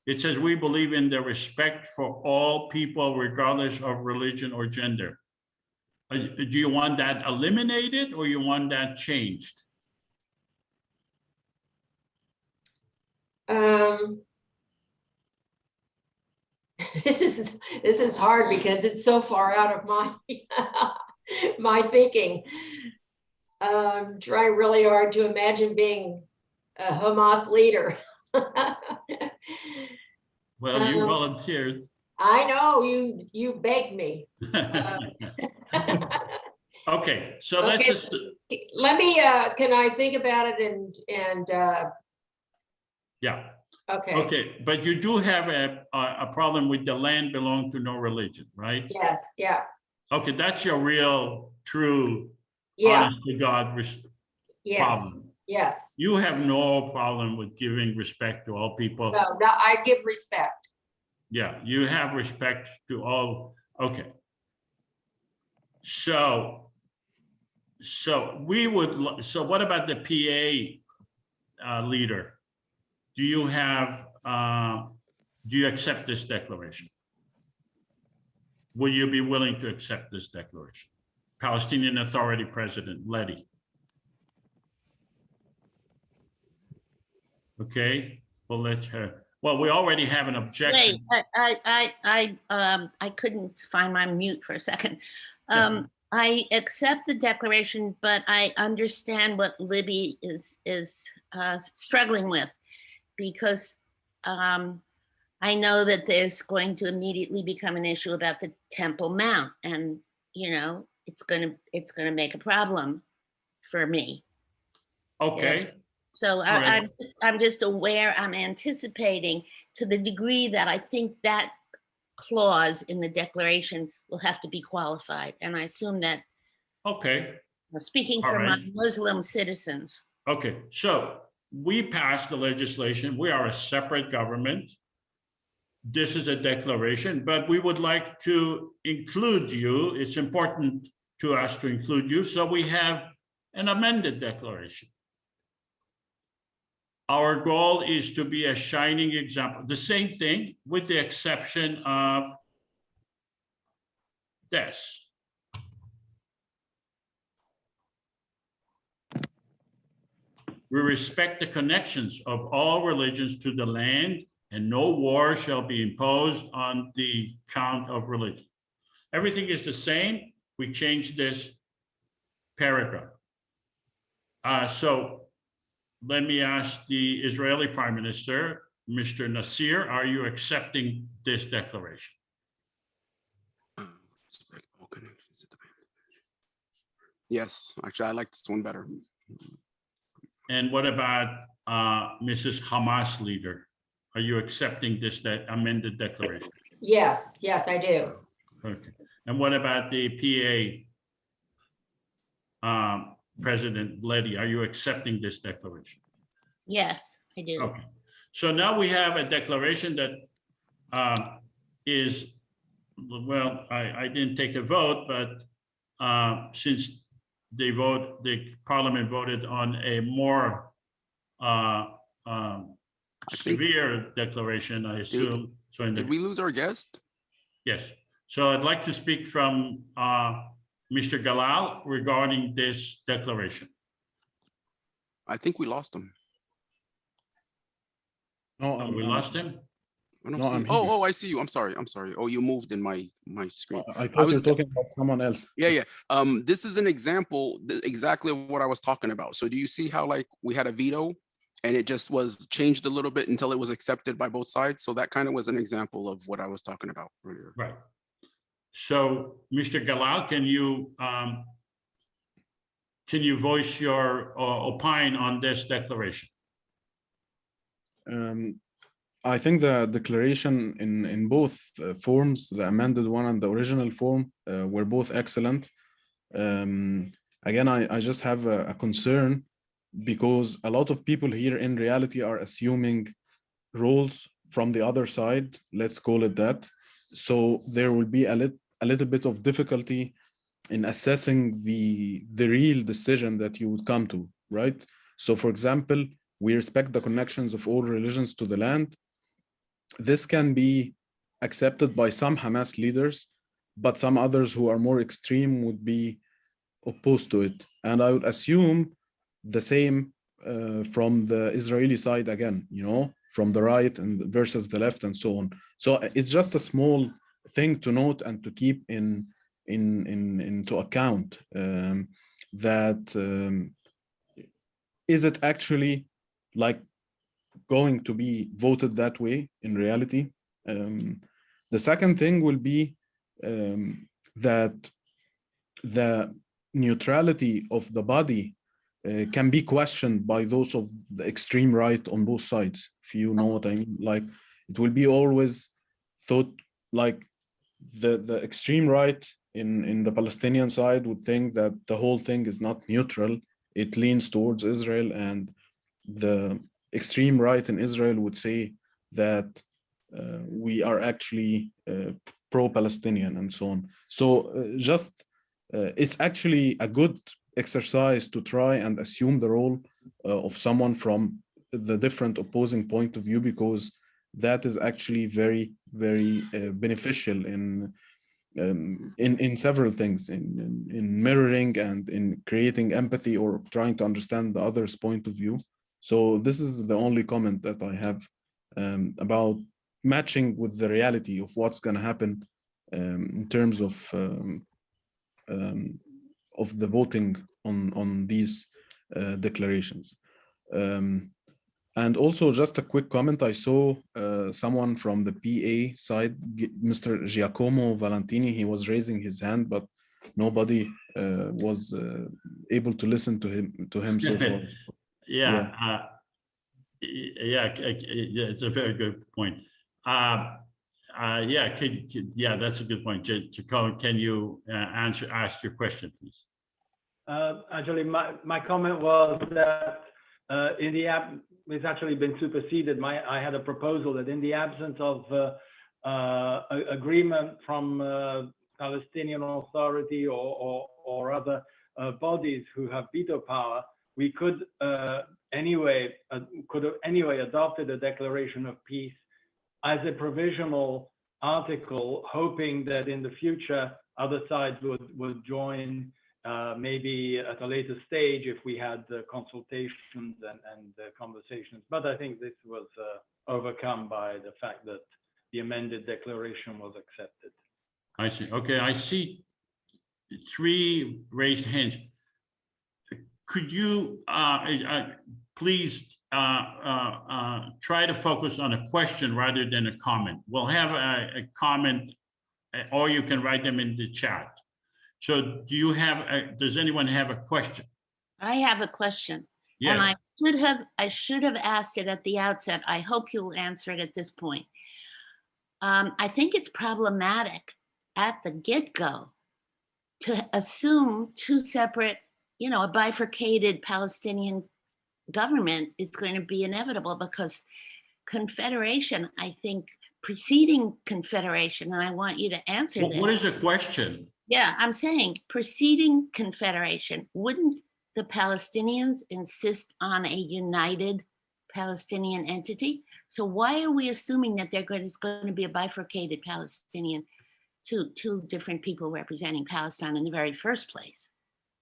Speaker 1: It says we believe in the respect for all people regardless of religion or gender. Do you want that eliminated or you want that changed?
Speaker 5: This is hard because it's so far out of my my thinking. I'm trying really hard to imagine being a Hamas leader.
Speaker 1: Well, you
Speaker 5: Um,
Speaker 1: volunteered.
Speaker 5: I know, you begged me.
Speaker 1: Okay, so let's
Speaker 5: Okay.
Speaker 1: just,
Speaker 5: Let me, can I think about it and,
Speaker 1: yeah,
Speaker 5: okay,
Speaker 1: okay, but you do have a problem with the land belong to no religion, right?
Speaker 5: yes, yeah,
Speaker 1: Okay, that's your real, true,
Speaker 5: yeah,
Speaker 1: honest to God
Speaker 5: yes,
Speaker 1: problem.
Speaker 5: yes.
Speaker 1: You have no problem with giving respect to all people.
Speaker 5: No, I give respect.
Speaker 1: Yeah, you have respect to all, okay. So we would, so what about the PA leader? Do you have, do you accept this declaration? Will you be willing to accept this declaration? Palestinian Authority President Letty. Okay, we'll let her, well, we already have an
Speaker 6: Wait,
Speaker 1: objection.
Speaker 6: I couldn't find my mute for a second. I accept the declaration, but I understand what Libby is struggling with, because I know that there's going to immediately become an issue about the Temple Mount, and you know it's gonna make a problem for me.
Speaker 1: Okay,
Speaker 6: So
Speaker 1: right.
Speaker 6: I'm just aware, I'm anticipating to the degree that I think that clause in the declaration will have to be qualified. And I assume that,
Speaker 1: Okay,
Speaker 6: speaking
Speaker 1: All
Speaker 6: for my
Speaker 1: right.
Speaker 6: Muslim citizens.
Speaker 1: okay, so we passed the legislation. We are a separate government. This is a declaration, but we would like to include you. It's important to us to include you. So we have an amended declaration. Our goal is to be a shining example. The same thing with the exception of this. We respect the connections of all religions to the land, and no war shall be imposed on the count of religion. Everything is the same. We changed this paragraph. So let me ask the Israeli Prime Minister, Mr. Nasir, are you accepting this declaration?
Speaker 4: Yes, actually, I like this one better.
Speaker 1: And what about Mrs. Hamas leader? Are you accepting this amended declaration?
Speaker 5: Yes, yes, I do.
Speaker 1: Okay. And what about the PA President Letty? Are you accepting this declaration?
Speaker 6: Yes, I do.
Speaker 1: Okay. So now we have a declaration that is, well, I didn't take a vote, but since the parliament voted on a more severe declaration, I assume. So
Speaker 4: Did we lose our guest?
Speaker 1: Yes. So I'd like to speak from Mr. Galal regarding this declaration.
Speaker 4: I think we lost him.
Speaker 2: No,
Speaker 1: We lost him?
Speaker 4: I don't
Speaker 2: No,
Speaker 4: see.
Speaker 2: I'm
Speaker 4: Oh,
Speaker 2: here.
Speaker 4: oh, I see you. I'm sorry. I'm sorry. Oh, you moved in my screen.
Speaker 2: I thought
Speaker 4: was-
Speaker 2: you're talking about someone else.
Speaker 4: Yeah, yeah. This is an example exactly of what I was talking about. So do you see how like we had a veto and it just was changed a little bit until it was accepted by both sides? So that kind of was an example of what I was talking about earlier.
Speaker 1: Right. So, Mr. Galal, can you voice your opine on this declaration?
Speaker 2: I think the declaration in both forms, the amended one and the original form, were both excellent. Again, I just have a concern because a lot of people here in reality are assuming roles from the other side, let's call it that. So there will be a little bit of difficulty in assessing the real decision that you would come to, right? So for example, we respect the connections of all religions to the land. This can be accepted by some Hamas leaders, but some others who are more extreme would be opposed to it. And I would assume the same from the Israeli side again, you know, from the right and versus the left and so on. So it's just a small thing to note and to keep into account. that is it actually like going to be voted that way in reality? The second thing will be that the neutrality of the body can be questioned by those of the extreme right on both sides, if you know what I mean. Like, it will be always thought like the extreme right in the Palestinian side would think that the whole thing is not neutral, it leans towards Israel, and the extreme right in Israel would say that we are actually pro-Palestinian and so on. So it's actually a good exercise to try and assume the role of someone from the different opposing point of view, because that is actually very, very beneficial in several things, in mirroring and in creating empathy or trying to understand the other's point of view. So this is the only comment that I have about matching with the reality of what's going to happen in terms of the voting on these declarations. And also, just a quick comment, I saw someone from the PA side, Mr. Giacomo Valentini, he was raising his hand, but nobody was able to listen to him so far.
Speaker 1: Yeah, it's a very good point. Yeah, that's a good point. Jacob, can you ask your question, please?
Speaker 13: Actually, my comment was that in the it's actually been superseded. I had a proposal that in the absence of agreement from Palestinian Authority or other bodies who have veto power, we could anyway adopted a declaration of peace as a provisional article, hoping that in the future other sides would join, maybe at a later stage if we had consultations and conversations. But I think this was overcome by the fact that the amended declaration was accepted.
Speaker 1: I see. Okay, I see 3 raised hands. Could you please try to focus on a question rather than a comment? We'll have a comment, or you can write them in the chat. So do you have, does anyone have a question?
Speaker 6: I have a question.
Speaker 1: Yes.
Speaker 6: And I should have asked it at the outset. I hope you'll answer it at this point. I think it's problematic at the get-go to assume 2 separate, a bifurcated Palestinian government is going to be inevitable, because Confederation, I think, preceding Confederation, and I want you to answer this.
Speaker 1: What is the question?
Speaker 6: Yeah, I'm saying preceding Confederation, wouldn't the Palestinians insist on a united Palestinian entity? So why are we assuming that it's going to be a bifurcated Palestinian, two different people representing Palestine in the very first place?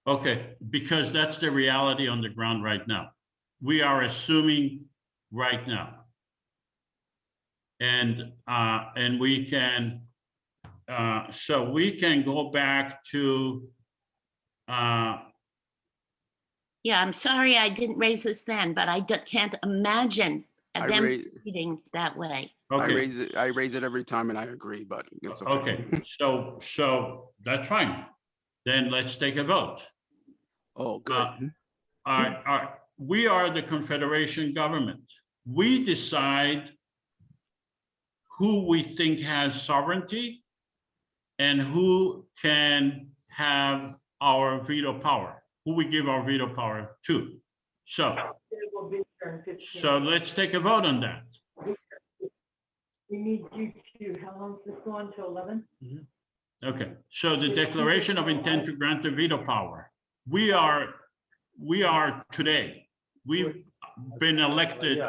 Speaker 1: Okay, because that's the reality on the ground right now. We are assuming right now. And we can, so we can go back to.
Speaker 6: Yeah, I'm sorry I didn't raise this then, but I can't imagine them proceeding that way.
Speaker 1: Okay.
Speaker 4: I raise it every time, and I agree, but it's okay.
Speaker 1: Okay, so that's fine. Then let's take a vote.
Speaker 4: Oh, good.
Speaker 1: We are the Confederation government. We decide who we think has sovereignty and who can have our veto power, who we give our veto power to. So let's take a vote on that.
Speaker 11: We need you to, how long does this go on to 11?
Speaker 1: Okay, so the declaration of intent to grant the veto power. We are today. We've been elected.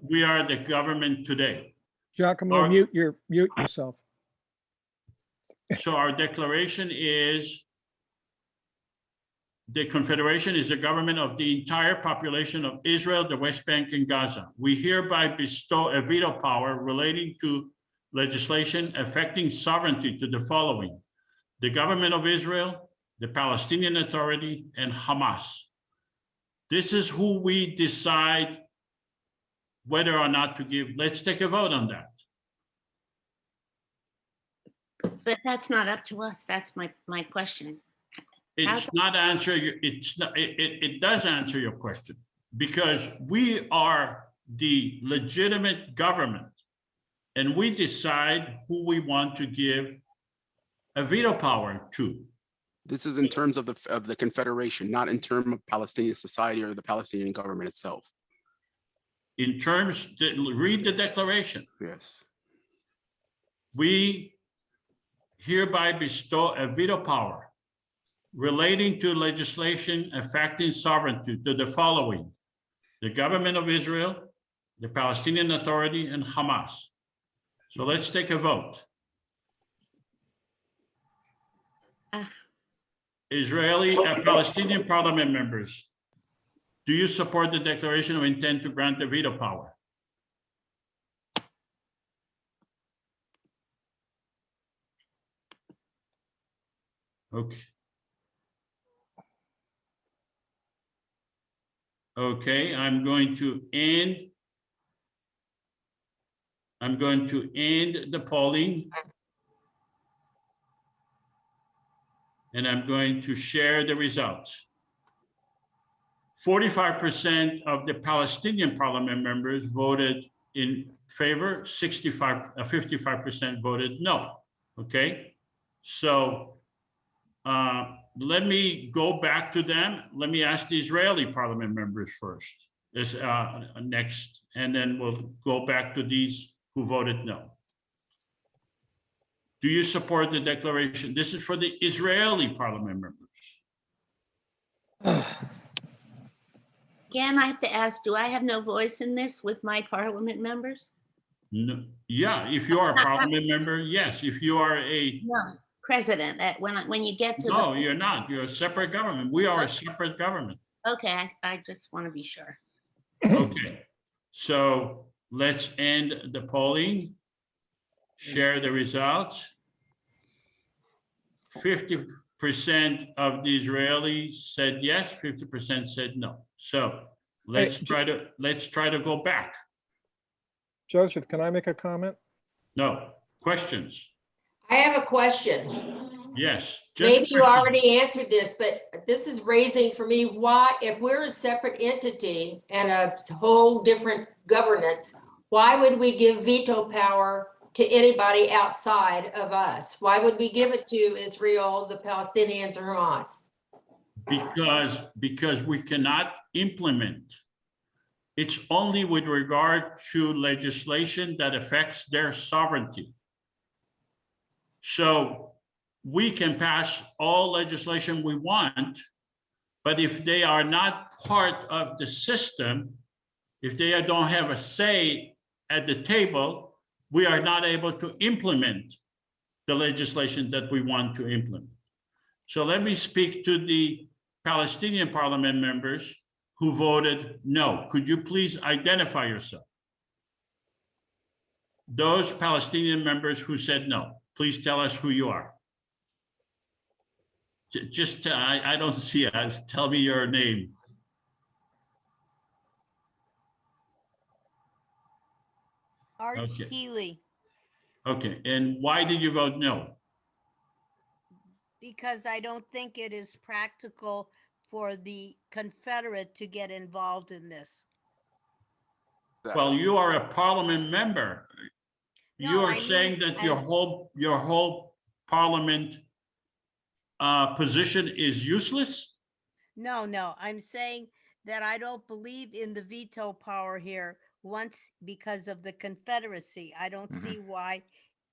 Speaker 1: We are the government today.
Speaker 9: Giacomo, mute yourself.
Speaker 1: So our declaration is the Confederation is the government of the entire population of Israel, the West Bank, and Gaza. We hereby bestow a veto power relating to legislation affecting sovereignty to the following: the government of Israel, the Palestinian Authority, and Hamas. This is who we decide whether or not to give. Let's take a vote on that.
Speaker 6: But that's not up to us. That's my question.
Speaker 1: It's not answer your, it's not, it does answer your question, because we are the legitimate government and we decide who we want to give a veto power to.
Speaker 4: This is in terms of the Confederation, not in terms of Palestinian society or the Palestinian government itself.
Speaker 1: In terms, read the declaration.
Speaker 4: Yes.
Speaker 1: We hereby bestow a veto power relating to legislation affecting sovereignty to the following: the government of Israel, the Palestinian Authority, and Hamas. So let's take a vote. Israeli and Palestinian parliament members, do you support the declaration of intent to grant the veto power? Okay. Okay, I'm going to end the polling. And I'm going to share the results. 45% of the Palestinian parliament members voted in favor, 55% voted no, okay? So let me go back to them. Let me ask the Israeli parliament members first, next, and then we'll go back to these who voted no. Do you support the declaration? This is for the Israeli parliament members.
Speaker 6: Again, I have to ask, do I have no voice in this with my parliament members?
Speaker 1: No. Yeah, if you are a parliament member, yes. If you are a
Speaker 6: No, president, when you get to
Speaker 1: no, you're not. You're a separate government. We are a
Speaker 6: Okay.
Speaker 1: separate government.
Speaker 6: Okay, I just want to be sure.
Speaker 1: Okay, so let's end the polling. Share the results. 50% of the Israelis said yes, 50% said no. So let's try to go back.
Speaker 9: Joseph, can I make a comment?
Speaker 1: No, questions?
Speaker 5: I have a question.
Speaker 1: Yes.
Speaker 5: Maybe you
Speaker 1: questions.
Speaker 5: already answered this, but this is raising for me why, if we're a separate entity and a whole different governance, why would we give veto power to anybody outside of us? Why would we give it to Israel, the Palestinians, or Hamas?
Speaker 1: Because we cannot implement. It's only with regard to legislation that affects their sovereignty. So we can pass all legislation we want, but if they are not part of the system, if they don't have a say at the table, we are not able to implement the legislation that we want to implement. So let me speak to the Palestinian parliament members who voted no. Could you please identify yourself? Those Palestinian members who said no, please tell us who you are. Just, I don't see us. Tell me your name.
Speaker 14: Art
Speaker 1: Okay.
Speaker 14: Keeley,
Speaker 1: Okay, and why did you vote no?
Speaker 14: because I don't think it is practical for the Confederate to get involved in this.
Speaker 1: Well, you are a parliament member.
Speaker 14: No,
Speaker 1: You are
Speaker 14: I mean,
Speaker 1: saying that your whole parliament position is useless?
Speaker 14: No, I'm saying that I don't believe in the veto power here once because of the Confederacy. I don't see why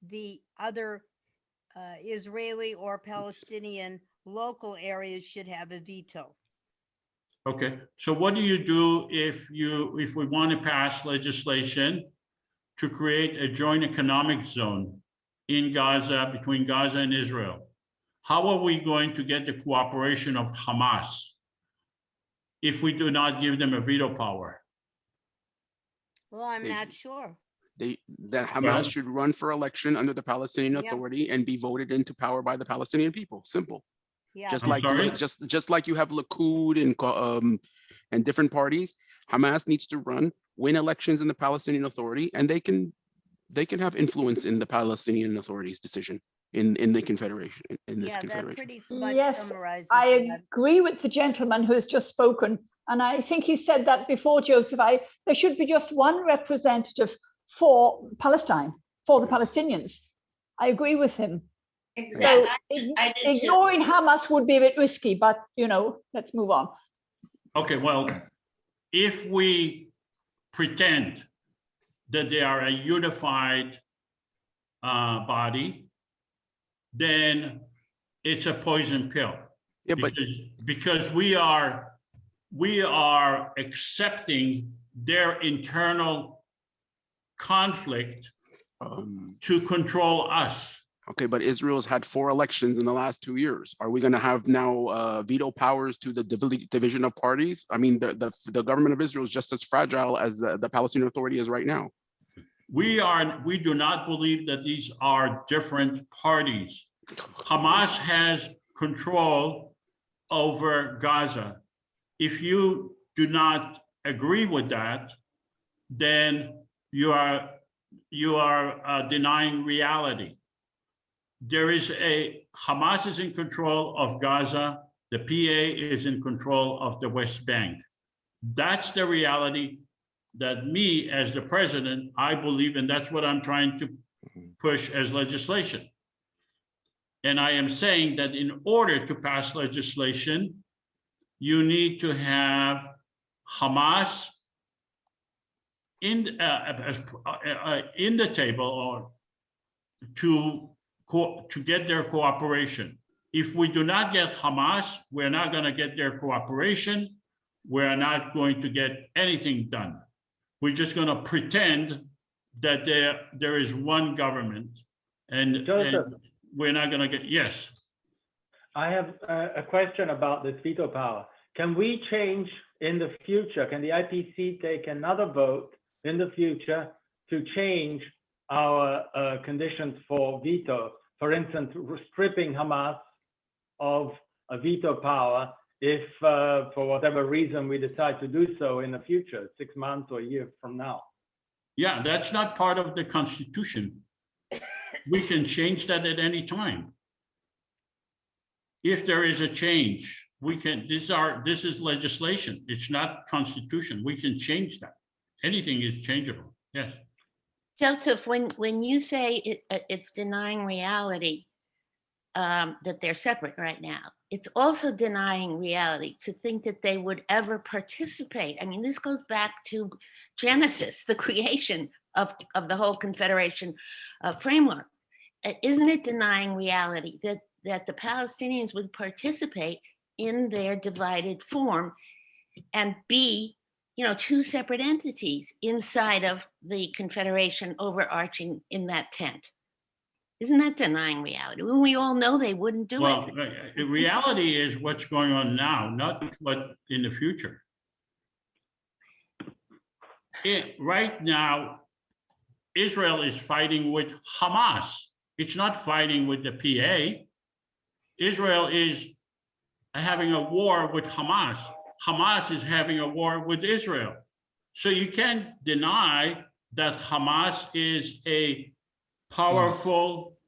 Speaker 14: the other Israeli or Palestinian local areas should have a veto.
Speaker 1: Okay, so what do you do if we want to pass legislation to create a joint economic zone in Gaza, between Gaza and Israel? How are we going to get the cooperation of Hamas if we do not give them a veto power?
Speaker 14: Well, I'm not sure.
Speaker 4: That Hamas should run for election under the Palestinian Authority and be voted into power by the Palestinian people. Simple.
Speaker 14: Yeah.
Speaker 4: Just
Speaker 1: I'm
Speaker 4: like
Speaker 1: sorry?
Speaker 4: just like you have Likud and different parties. Hamas needs to win elections in the Palestinian Authority, and they can have influence in the Palestinian Authority's decision in the Confederation, in this
Speaker 14: Yeah, that
Speaker 4: Confederation.
Speaker 14: pretty much
Speaker 11: Yes,
Speaker 14: summarizes
Speaker 11: I
Speaker 14: that.
Speaker 11: agree with the gentleman who has just spoken. And I think he said that before, Joseph. There should be just one representative for Palestine, for the Palestinians. I agree with him.
Speaker 6: Exactly.
Speaker 11: So
Speaker 6: I did too.
Speaker 11: ignoring Hamas would be a bit risky, but let's move on.
Speaker 1: Okay, well, if we pretend that they are a unified body, then it's a poison pill.
Speaker 4: Yeah, but
Speaker 1: because we are accepting their internal conflict to control us.
Speaker 4: okay, but Israel's had 4 elections in the last 2 years. Are we going to have now veto powers to the division of parties? I mean, the government of Israel is just as fragile as the Palestinian Authority is right now.
Speaker 1: We do not believe that these are different parties. Hamas has control over Gaza. If you do not agree with that, then you are denying reality. Hamas is in control of Gaza. The PA is in control of the West Bank. That's the reality that me, as the president, I believe, and that's what I'm trying to push as legislation. And I am saying that in order to pass legislation, you need to have Hamas in the table, or to get their cooperation. If we do not get Hamas, we're not going to get their cooperation. We're not going to get anything done. We're just going to pretend that there is one government, and we're not going to get. Yes.
Speaker 13: I have a question about this veto power. Can we change in the future? Can the IPC take another vote in the future to change our conditions for veto? For instance, stripping Hamas of a veto power if, for whatever reason, we decide to do so in the future, 6 months or a year from now.
Speaker 1: Yeah, that's not part of the Constitution. We can change that at any time. If there is a change, we can. This is legislation. It's not Constitution. We can change that. Anything is changeable. Yes.
Speaker 6: Joseph, when you say it's denying reality, that they're separate right now, it's also denying reality to think that they would ever participate. I mean, this goes back to Genesis, the creation of the whole Confederation framework. Isn't it denying reality that the Palestinians would participate in their divided form and be, two separate entities inside of the Confederation overarching in that tent? Isn't that denying reality? When we all know they wouldn't do it.
Speaker 1: The reality is what's going on now, not what in the future. Right now, Israel is fighting with Hamas. It's not fighting with the PA. Israel is having a war with Hamas. Hamas is having a war with Israel. So you can't deny that Hamas is a powerful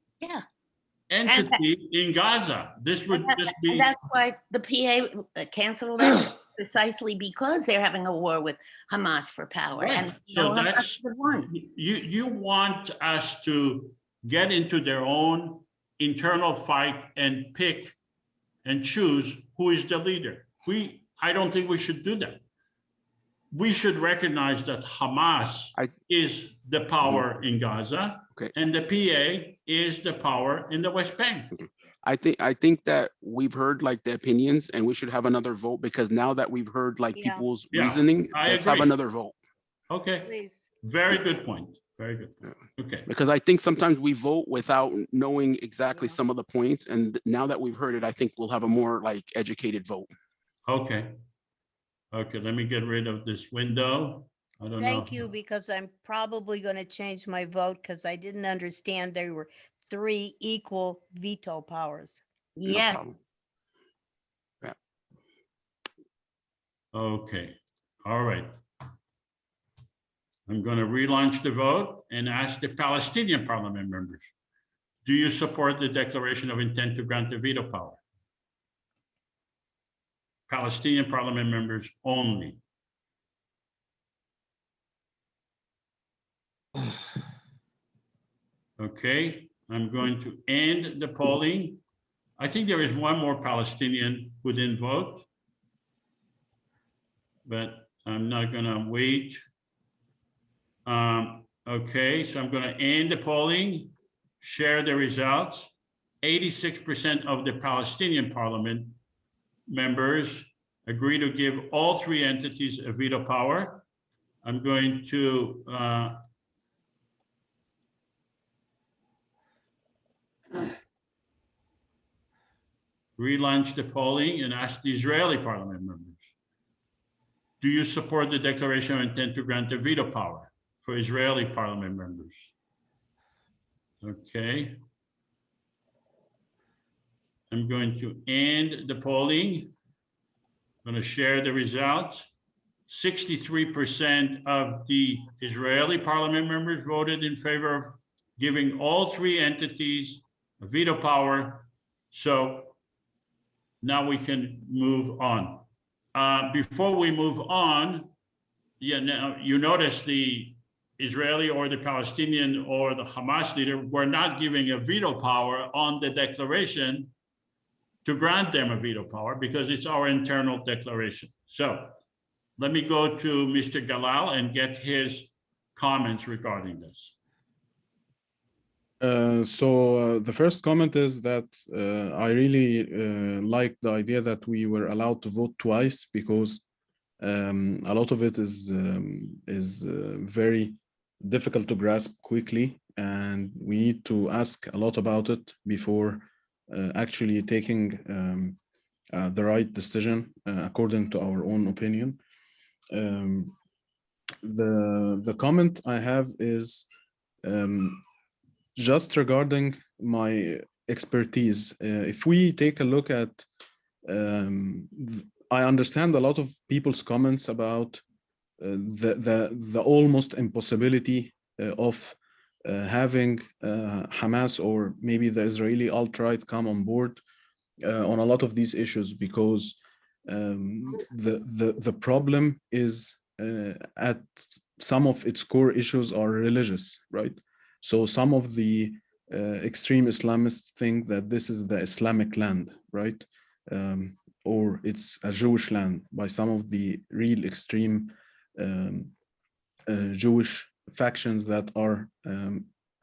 Speaker 1: entity in Gaza. This would just be.
Speaker 6: And that's why the PA canceled elections, precisely because they're having a war with Hamas for power.
Speaker 1: Right.
Speaker 6: And
Speaker 1: So that's you want us to get into their own internal fight and pick and choose who is the leader. I don't think we should do that. We should recognize that Hamas is the power in Gaza, and the PA is the power in the West Bank.
Speaker 4: I think that we've heard the opinions, and we should have another vote, because now that we've heard people's reasoning, let's have another vote.
Speaker 1: Okay.
Speaker 14: Please.
Speaker 1: Very good point. Very good point. Okay.
Speaker 4: Because I think sometimes we vote without knowing exactly some of the points, and now that we've heard it, I think we'll have a more educated vote.
Speaker 1: Okay. Okay, let me get rid of this window. I don't know.
Speaker 14: Thank you, because I'm probably going to change my vote because I didn't understand there were 3 equal veto powers.
Speaker 6: Yeah.
Speaker 1: Okay, all right. I'm going to relaunch the vote and ask the Palestinian parliament members. Do you support the declaration of intent to grant the veto power? Palestinian parliament members only. Okay, I'm going to end the polling. I think there is one more Palestinian who didn't vote, but I'm not gonna wait. Okay, so I'm gonna end the polling, share the results. 86% of the Palestinian parliament members agree to give all three entities a veto power. I'm going to relaunch the polling and ask the Israeli parliament members. Do you support the declaration of intent to grant the veto power for Israeli parliament members? Okay. I'm going to end the polling. I'm going to share the results. 63% of the Israeli parliament members voted in favor of giving all three entities a veto power. So now we can move on. Before we move on, now you notice the Israeli or the Palestinian or the Hamas leader were not giving a veto power on the declaration to grant them a veto power because it's our internal declaration. So let me go to Mr. Galal and get his comments regarding this.
Speaker 2: The first comment is that I really like the idea that we were allowed to vote twice because a lot of it is very difficult to grasp quickly, and we need to ask a lot about it before actually taking the right decision according to our own opinion. The comment I have is just regarding my expertise. If we take a look at, I understand a lot of people's comments about the almost impossibility of having Hamas or maybe the Israeli alt-right come on board on a lot of these issues, because the problem is at some of its core issues are religious, right? So some of the extreme Islamists think that this is the Islamic land, right? Or it's a Jewish land by some of the real extreme Jewish factions that are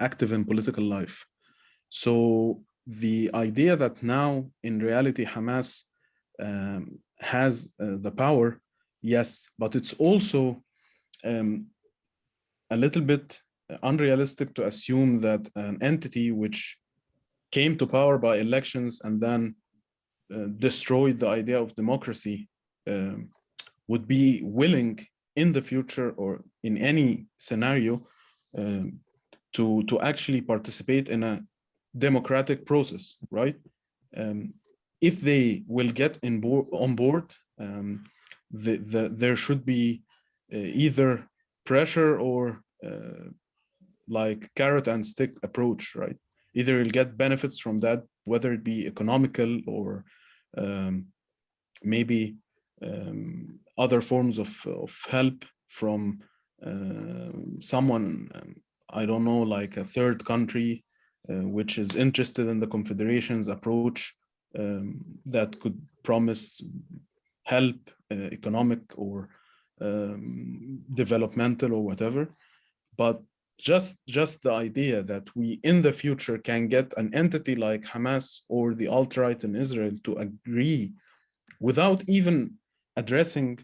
Speaker 2: active in political life. So the idea that now in reality Hamas has the power, yes, but it's also a little bit unrealistic to assume that an entity which came to power by elections and then destroyed the idea of democracy would be willing in the future or in any scenario to actually participate in a democratic process, right? If they will get on board, there should be either pressure or like carrot and stick approach, right? Either you'll get benefits from that, whether it be economical or maybe other forms of help from someone, I don't know, like a third country which is interested in the Confederation's approach that could promise help, economic or developmental or whatever. But just the idea that we in the future can get an entity like Hamas or the alt-right in Israel to agree without even addressing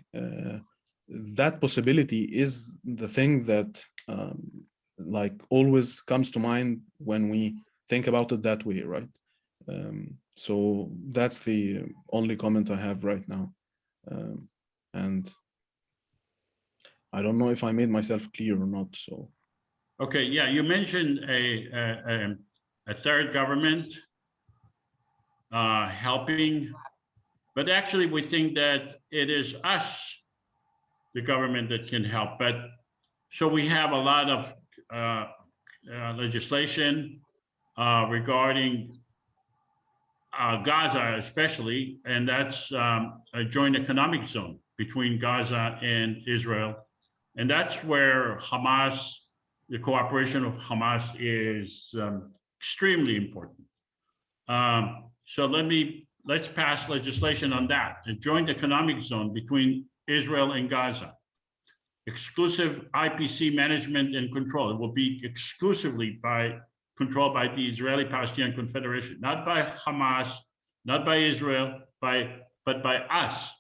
Speaker 2: that possibility is the thing that like always comes to mind when we think about it that way, right? So that's the only comment I have right now. And I don't know if I made myself clear or not, so.
Speaker 1: Okay, yeah, you mentioned a third government helping, but actually we think that it is us the government that can help. But so we have a lot of legislation regarding Gaza especially, and that's a joint economic zone between Gaza and Israel. And that's where Hamas, the cooperation of Hamas is extremely important. So let's pass legislation on that, a joint economic zone between Israel and Gaza. Exclusive IPC management and control. It will be exclusively controlled by the Israeli-Palestinian Confederation, not by Hamas, not by Israel, but by us,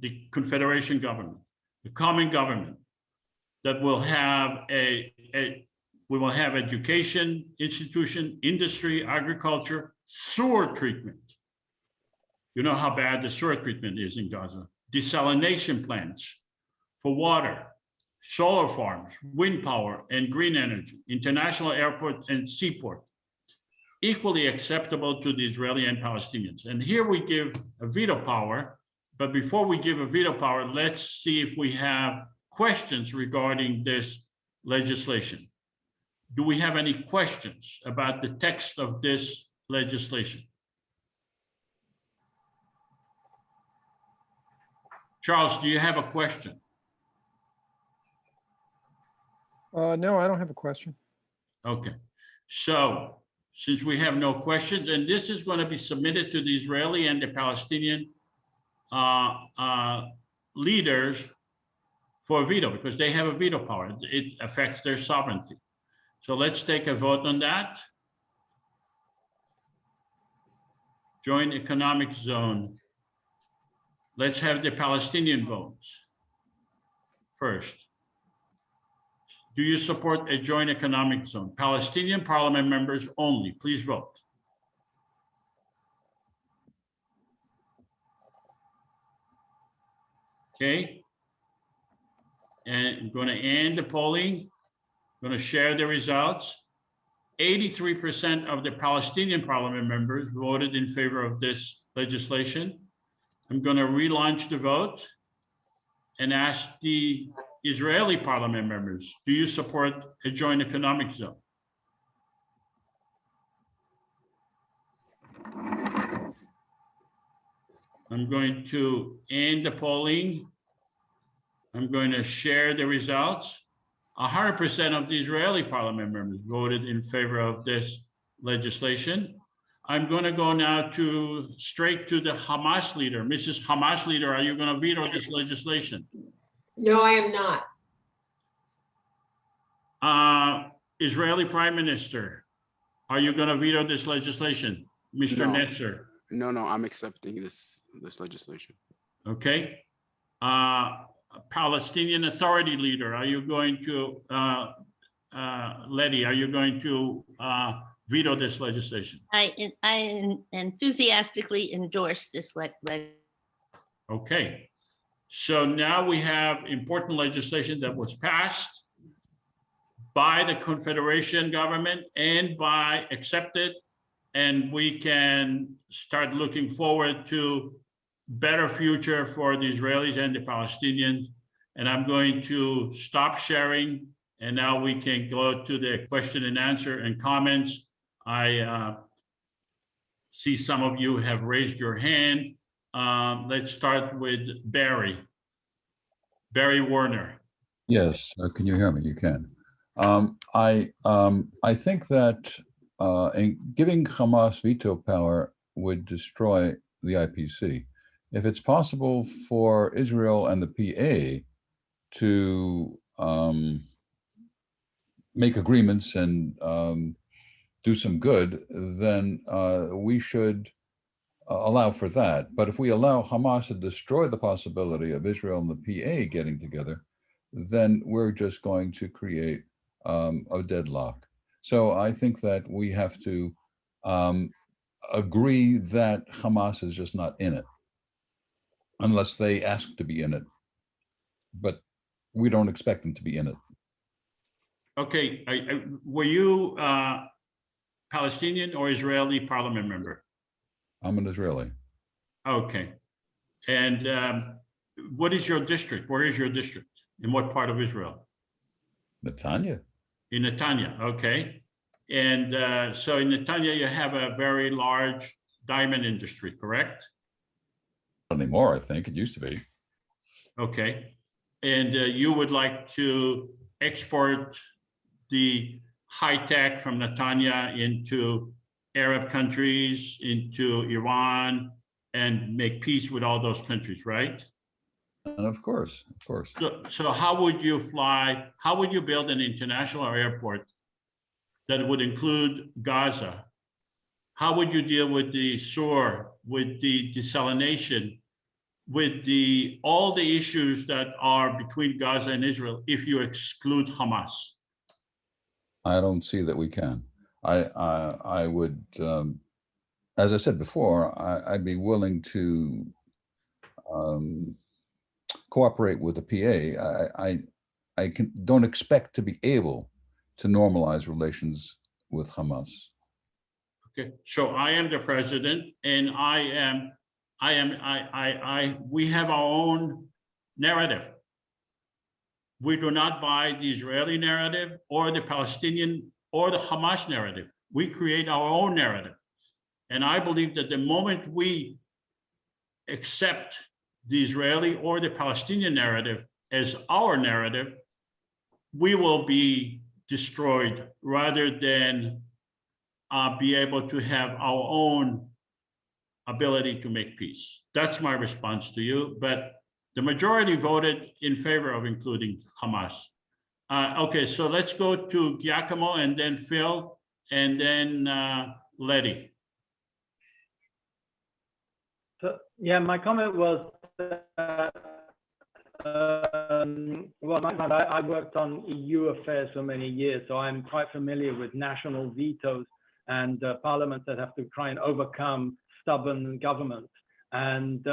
Speaker 1: the Confederation government, the common government that will have we will have education, institution, industry, agriculture, sewer treatment. You know how bad the sewer treatment is in Gaza. Desalination plants for water, solar farms, wind power, and green energy, international airport and seaport, equally acceptable to the Israeli and Palestinians. And here we give a veto power, but before we give a veto power, let's see if we have questions regarding this legislation. Do we have any questions about the text of this legislation? Charles, do you have a question?
Speaker 9: No, I don't have a question.
Speaker 1: Okay, so since we have no questions, and this is going to be submitted to the Israeli and the Palestinian leaders for a veto, because they have a veto power. It affects their sovereignty. So let's take a vote on that. Joint economic zone. Let's have the Palestinian votes first. Do you support a joint economic zone? Palestinian parliament members only, please vote. Okay. And I'm going to end the polling. I'm going to share the results. 83% of the Palestinian parliament members voted in favor of this legislation. I'm going to relaunch the vote and ask the Israeli parliament members, do you support a joint economic zone? I'm going to end the polling. I'm going to share the results. 100% of the Israeli parliament members voted in favor of this legislation. I'm going to go now straight to the Hamas leader. Mrs. Hamas leader, are you going to veto this legislation?
Speaker 5: No, I am not.
Speaker 1: Israeli Prime Minister, are you going to veto this legislation? Mr.
Speaker 4: No.
Speaker 1: Netzer?
Speaker 4: No, I'm accepting this legislation.
Speaker 1: Okay. Palestinian Authority leader, are you going to, Letty, are you going to veto this legislation?
Speaker 6: I enthusiastically endorse this legislation.
Speaker 1: Okay. So now we have important legislation that was passed by the Confederation government and accepted, and we can start looking forward to better future for the Israelis and the Palestinians. And I'm going to stop sharing, and now we can go to the question and answer and comments. I see some of you have raised your hand. Let's start with Barry Werner.
Speaker 7: Yes, can you hear me? You can. I think that giving Hamas veto power would destroy the IPC. If it's possible for Israel and the PA to make agreements and do some good, then we should allow for that. But if we allow Hamas to destroy the possibility of Israel and the PA getting together, then we're just going to create a deadlock. So I think that we have to agree that Hamas is just not in it, unless they ask to be in it. But we don't expect them to be in it.
Speaker 1: Okay, were you Palestinian or Israeli parliament member?
Speaker 7: I'm an Israeli.
Speaker 1: Okay, and what is your district? Where is your district? In what part of Israel?
Speaker 7: Netanya.
Speaker 1: In Netanya, okay. And so in Netanya, you have a very large diamond industry, correct?
Speaker 7: Not anymore, I think. It used to be.
Speaker 1: Okay. And you would like to export the high tech from Netanya into Arab countries, into Iran, and make peace with all those countries, right?
Speaker 7: And of course.
Speaker 1: So how would you fly, how would you build an international airport that would include Gaza? How would you deal with the SOAR, with the desalination, with all the issues that are between Gaza and Israel if you exclude Hamas?
Speaker 7: I don't see that we can. I would, as I said before, I'd be willing to cooperate with the PA. I don't expect to be able to normalize relations with Hamas.
Speaker 1: Okay, so I am the president, and we have our own narrative. We do not buy the Israeli narrative or the Palestinian or the Hamas narrative. We create our own narrative. And I believe that the moment we accept the Israeli or the Palestinian narrative as our narrative, we will be destroyed rather than be able to have our own ability to make peace. That's my response to you. But the majority voted in favor of including Hamas. Okay, so let's go to Giacomo and then Phil and then Letty.
Speaker 13: So, yeah, my comment was I worked on EU affairs for many years, so I'm quite familiar with national vetoes and parliaments that have to try and overcome stubborn governments. And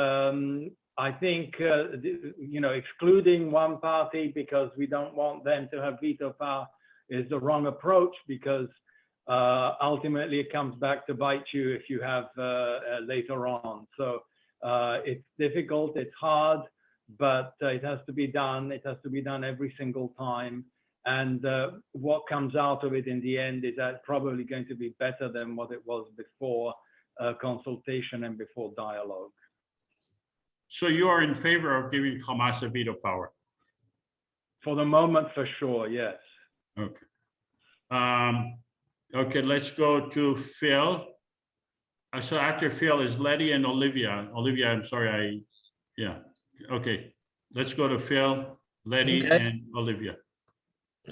Speaker 13: I think, excluding one party because we don't want them to have veto power is the wrong approach, because ultimately it comes back to bite you if you have later on. So it's difficult, it's hard, but it has to be done. It has to be done every single time. And what comes out of it in the end is that probably going to be better than what it was before consultation and before dialogue.
Speaker 1: So you are in favor of giving Hamas a veto power?
Speaker 13: For the moment, for sure, yes.
Speaker 1: Okay. Okay, let's go to Phil. So after Phil is Letty and Olivia. Olivia, I'm sorry, yeah. Okay, let's go to Phil, Letty, and Olivia.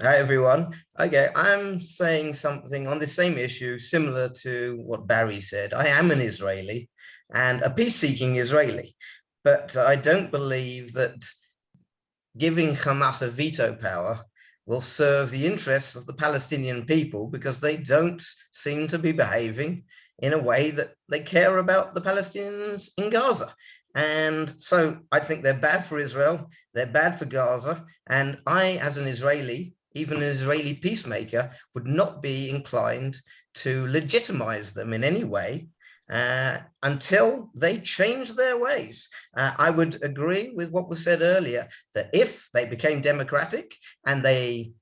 Speaker 15: Hi, everyone. Okay, I'm saying something on the same issue similar to what Barry said. I am an Israeli and a peace-seeking Israeli, but I don't believe that giving Hamas a veto power will serve the interests of the Palestinian people, because they don't seem to be behaving in a way that they care about the Palestinians in Gaza. And so I think they're bad for Israel, they're bad for Gaza, and I, as an Israeli, even an Israeli peacemaker, would not be inclined to legitimize them in any way until they change their ways. I would agree with what was said earlier, that if they became democratic and they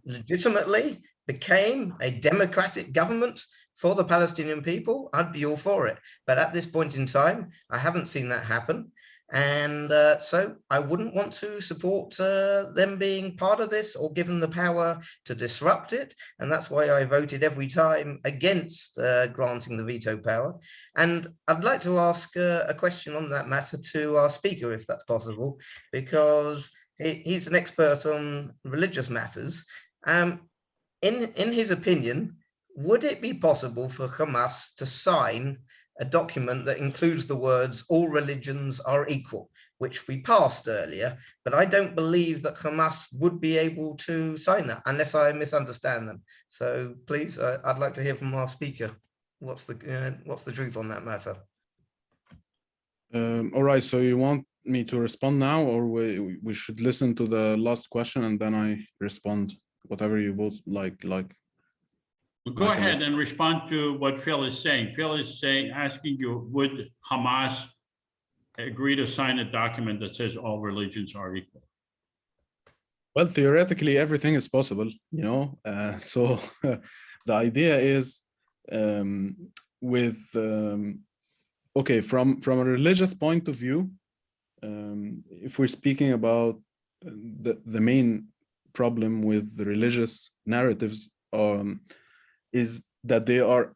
Speaker 15: legitimately became a democratic government for the Palestinian people, I'd be all for it. But at this point in time, I haven't seen that happen. And so I wouldn't want to support them being part of this or given the power to disrupt it. And that's why I voted every time against granting the veto power. And I'd like to ask a question on that matter to our speaker, if that's possible, because he's an expert on religious matters. In his opinion, would it be possible for Hamas to sign a document that includes the words "all religions are equal," which we passed earlier, but I don't believe that Hamas would be able to sign that unless I misunderstand them. So please, I'd like to hear from our speaker. What's the truth on that matter?
Speaker 2: All right, so you want me to respond now, or we should listen to the last question and then I respond, whatever you both like.
Speaker 1: Go ahead and respond to what Phil is saying. Phil is asking you, would Hamas agree to sign a document that says all religions are equal?
Speaker 2: Well, theoretically, everything is possible, you know. So the idea is with okay, from a religious point of view, if we're speaking about the main problem with the religious narratives is that they are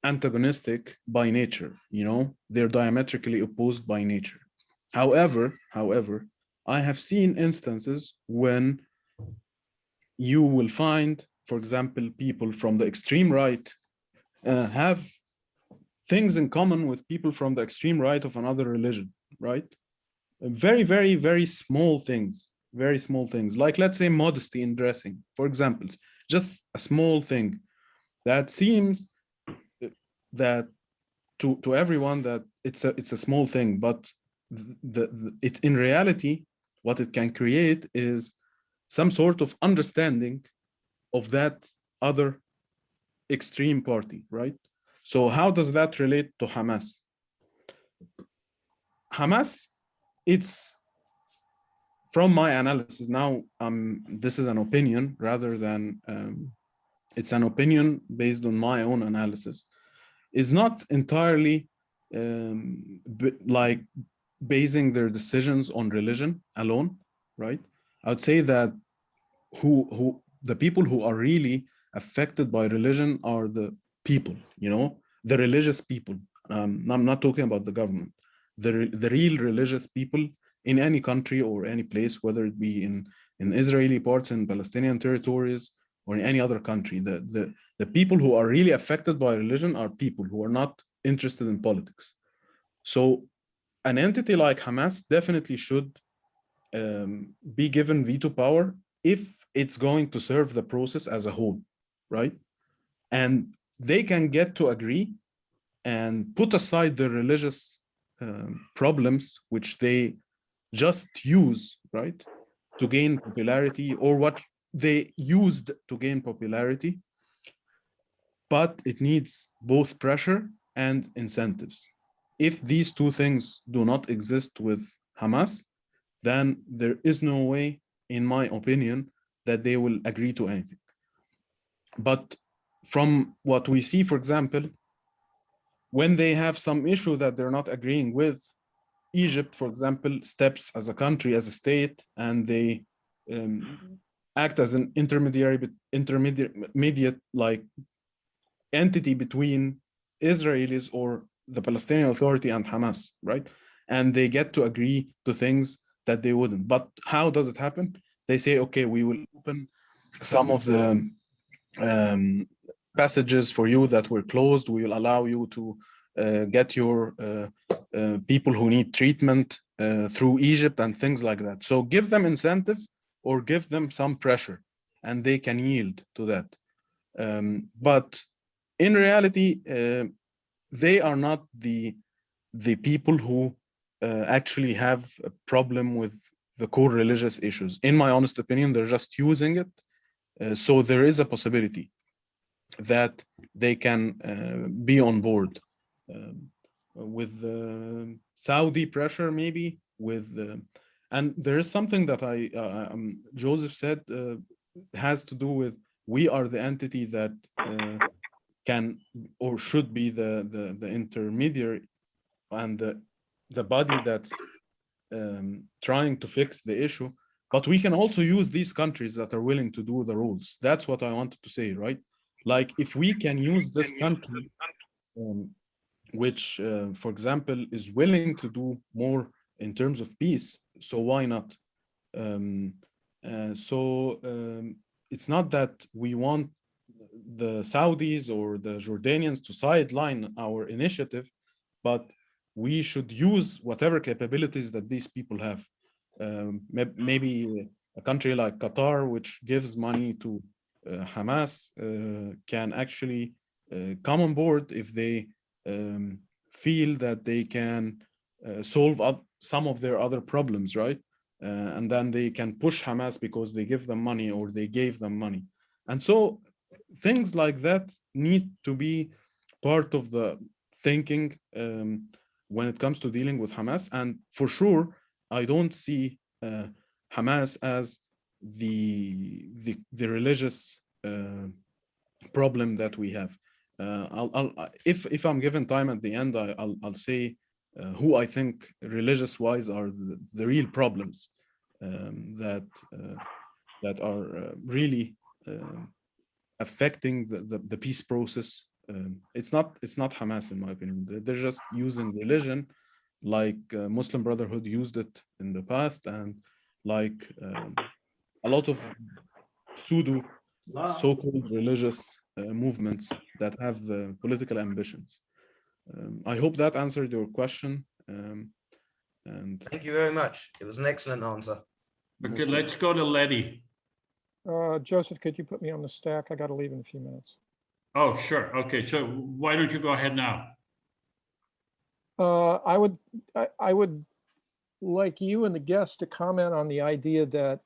Speaker 2: antagonistic by nature, you know, they're diametrically opposed by nature. However, I have seen instances when you will find, for example, people from the extreme right have things in common with people from the extreme right of another religion, right? Very, very, very small things, like, let's say, modesty in dressing, for example, just a small thing that seems that to everyone that it's a small thing, but it's in reality what it can create is some sort of understanding of that other extreme party, right? So how does that relate to Hamas? Hamas, it's, from my analysis now, this is an opinion rather than it's an opinion based on my own analysis, is not entirely like basing their decisions on religion alone, right? I would say that who the people who are really affected by religion are the people, you know, the religious people. I'm not talking about the government. The real religious people in any country or any place, whether it be in Israeli parts, in Palestinian territories, or in any other country. The people who are really affected by religion are people who are not interested in politics. So an entity like Hamas definitely should be given veto power if it's going to serve the process as a whole, right? And they can get to agree and put aside the religious problems, which they just use, right, to gain popularity, or what they used to gain popularity. But it needs both pressure and incentives. If these two things do not exist with Hamas, then there is no way, in my opinion, that they will agree to anything. But from what we see, for example, when they have some issue that they're not agreeing with, Egypt, for example, steps as a country, as a state, and they act as an intermediate like entity between Israelis or the Palestinian Authority and Hamas, right? And they get to agree to things that they wouldn't. But how does it happen? They say, okay, we will open some of the passages for you that were closed. We will allow you to get your people who need treatment through Egypt and things like that. So give them incentive or give them some pressure, and they can yield to that. But in reality, they are not the people who actually have a problem with the core religious issues. In my honest opinion, they're just using it. So there is a possibility that they can be on board with the Saudi pressure, maybe with and there is something that Joseph said has to do with, we are the entity that can or should be the intermediary and the body that's trying to fix the issue. But we can also use these countries that are willing to do the rules. That's what I wanted to say, right? Like, if we can use this country, which, for example, is willing to do more in terms of peace, so why not? It's not that we want the Saudis or the Jordanians to sideline our initiative, but we should use whatever capabilities that these people have. Maybe a country like Qatar, which gives money to Hamas, can actually come on board if they feel that they can solve some of their other problems, right? And then they can push Hamas because they give them money or they gave them money. And so things like that need to be part of the thinking when it comes to dealing with Hamas. And for sure, I don't see Hamas as the religious problem that we have. If I'm given time at the end, I'll say who I think religious-wise are the real problems that are really affecting the peace process. It's not Hamas, in my opinion. They're just using religion like Muslim Brotherhood used it in the past, and like a lot of pseudo so-called religious movements that have political ambitions. I hope that answered your question. And
Speaker 15: thank you very much. It was an excellent answer.
Speaker 1: Okay, let's go to Letty.
Speaker 9: Joseph, could you put me on the stack? I got to leave in a few minutes.
Speaker 1: Oh, sure. Okay, so why don't you go ahead now?
Speaker 9: I would like you and the guest to comment on the idea that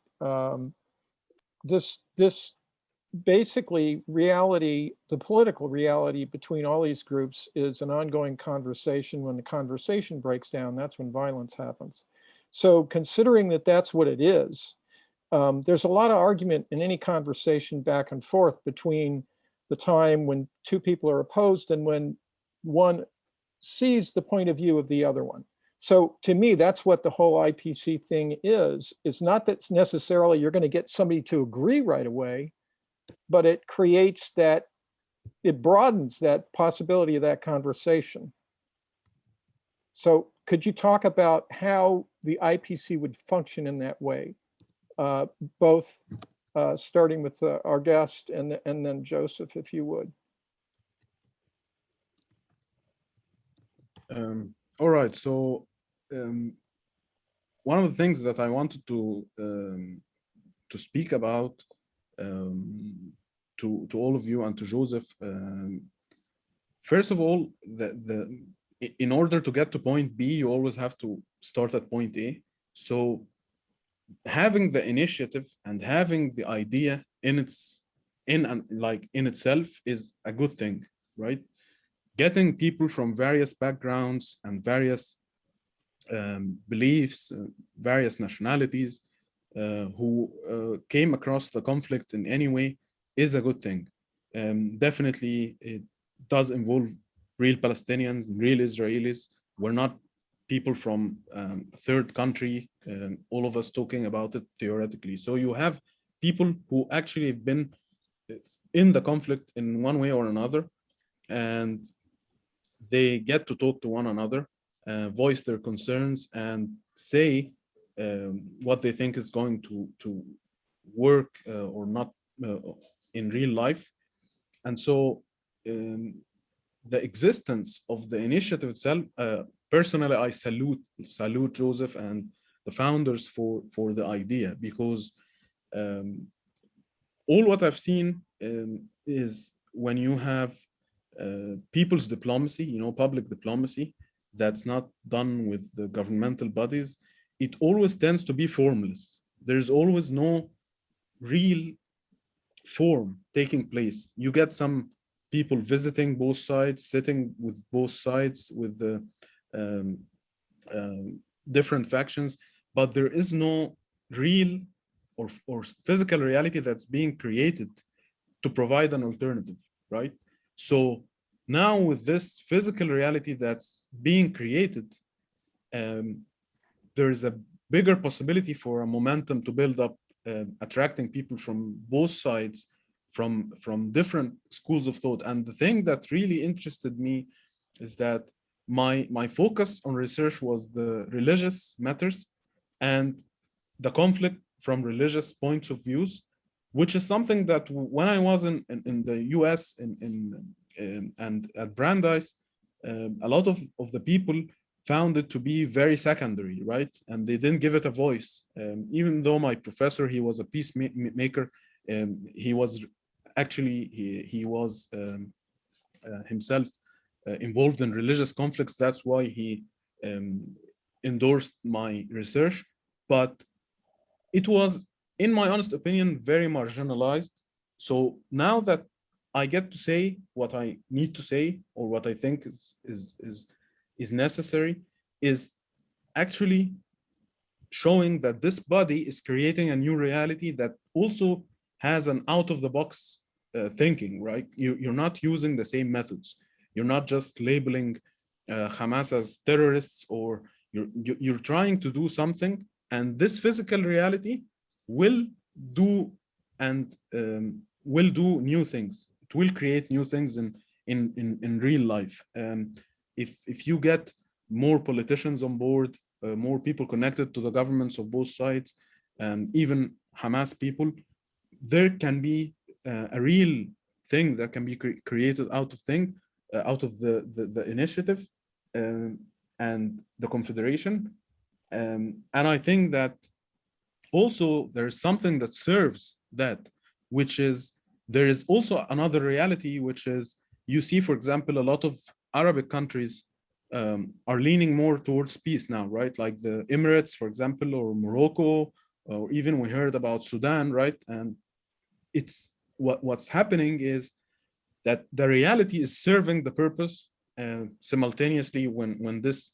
Speaker 9: this basically reality, the political reality between all these groups is an ongoing conversation. When the conversation breaks down, that's when violence happens. So considering that that's what it is, there's a lot of argument in any conversation back and forth between the time when two people are opposed and when one sees the point of view of the other one. So to me, that's what the whole IPC thing is. It's not that necessarily you're going to get somebody to agree right away, but it creates that, it broadens that possibility of that conversation. So could you talk about how the IPC would function in that way? Both starting with our guest and then Joseph, if you would.
Speaker 2: All right, so one of the things that I wanted to speak about to all of you and to Joseph, first of all, in order to get to point B, you always have to start at point A. So having the initiative and having the idea in itself is a good thing, right? Getting people from various backgrounds and various beliefs, various nationalities who came across the conflict in any way is a good thing. Definitely, it does involve real Palestinians and real Israelis. We're not people from a third country, all of us talking about it theoretically. So you have people who actually have been in the conflict in one way or another, and they get to talk to one another, voice their concerns, and say what they think is going to work or not in real life. And so the existence of the initiative itself, personally, I salute Joseph and the founders for the idea, because all what I've seen is when you have people's diplomacy, public diplomacy, that's not done with the governmental bodies, it always tends to be formless. There's always no real form taking place. You get some people visiting both sides, sitting with both sides with the different factions, but there is no real or physical reality that's being created to provide an alternative, right? So now with this physical reality that's being created, there's a bigger possibility for a momentum to build up, attracting people from both sides, from different schools of thought. And the thing that really interested me is that my focus on research was the religious matters and the conflict from religious points of views, which is something that when I was in the US and at Brandeis, a lot of the people found it to be very secondary, right? And they didn't give it a voice. Even though my professor, he was a peacemaker, he was actually, he was himself involved in religious conflicts. That's why he endorsed my research. But it was, in my honest opinion, very marginalized. So now that I get to say what I need to say, or what I think is necessary, is actually showing that this body is creating a new reality that also has an out-of-the-box thinking, right? You're not using the same methods. You're not just labeling Hamas as terrorists, or you're trying to do something, and this physical reality will do new things. It will create new things in real life. If you get more politicians on board, more people connected to the governments of both sides, even Hamas people, there can be a real thing that can be created out of the initiative and the Confederation. And I think that also there's something that serves that, which is there is also another reality, which is you see, for example, a lot of Arabic countries are leaning more towards peace now, right? Like the Emirates, for example, or Morocco, or even we heard about Sudan, right? And it's what's happening is that the reality is serving the purpose simultaneously when this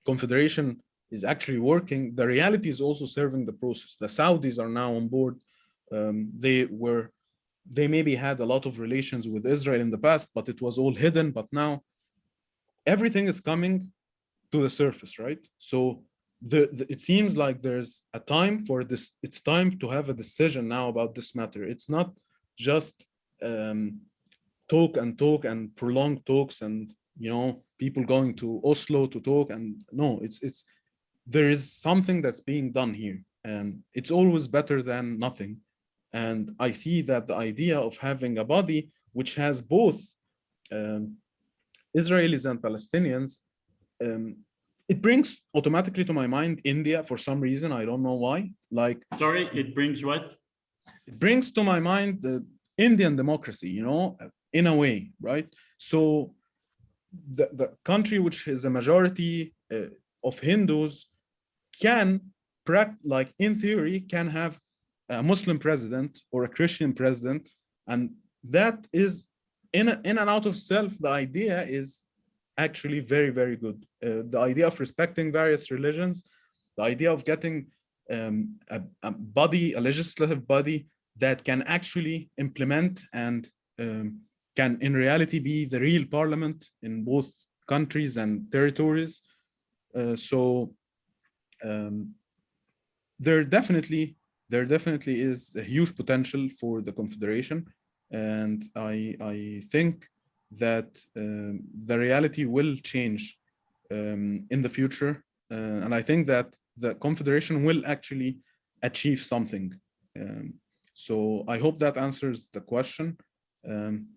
Speaker 2: Confederation is actually working. The reality is also serving the process. The Saudis are now on board. They maybe had a lot of relations with Israel in the past, but it was all hidden. But now everything is coming to the surface, right? So it seems like there's a time for this. It's time to have a decision now about this matter. It's not just talk and prolonged talks and people going to Oslo to talk, and no, it's there is something that's being done here, and it's always better than nothing. And I see that the idea of having a body which has both Israelis and Palestinians, it brings automatically to my mind India for some reason. I don't know why. Like,
Speaker 1: sorry, it brings what?
Speaker 2: It brings to my mind the Indian democracy, in a way, right? So the country which is a majority of Hindus can, like in theory, can have a Muslim president or a Christian president, and that is in and out of itself. The idea is actually very, very good. The idea of respecting various religions, the idea of getting a body, a legislative body that can actually implement and can in reality be the real parliament in both countries and territories. So there definitely is a huge potential for the Confederation, and I think that the reality will change in the future, and I think that the Confederation will actually achieve something. So I hope that answers the question. And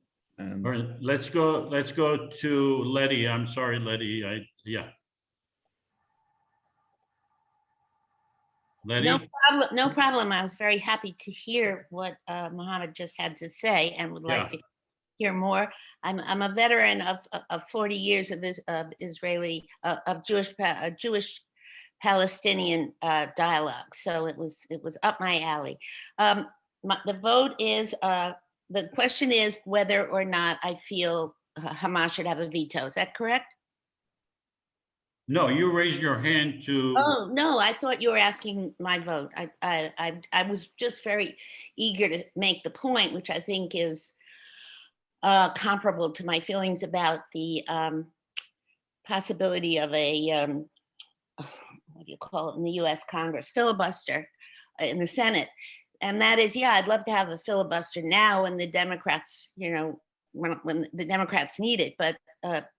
Speaker 1: all right, let's go to Letty. I'm sorry, Letty. Yeah. Letty?
Speaker 6: No problem. I was very happy to hear what Mohammed just had to say, and would like to hear more. I'm a veteran of 40 years of Jewish Palestinian dialogue, so it was up my alley. The vote is the question is whether or not I feel Hamas should have a veto. Is that correct?
Speaker 1: No, you raised your hand to.
Speaker 6: Oh no, I thought you were asking my vote. I was just very eager to make the point, which I think is comparable to my feelings about the possibility of a what do you call it in the U.S. Congress, filibuster in the Senate, and that is, yeah, I'd love to have a filibuster now when the Democrats, when the Democrats need it, but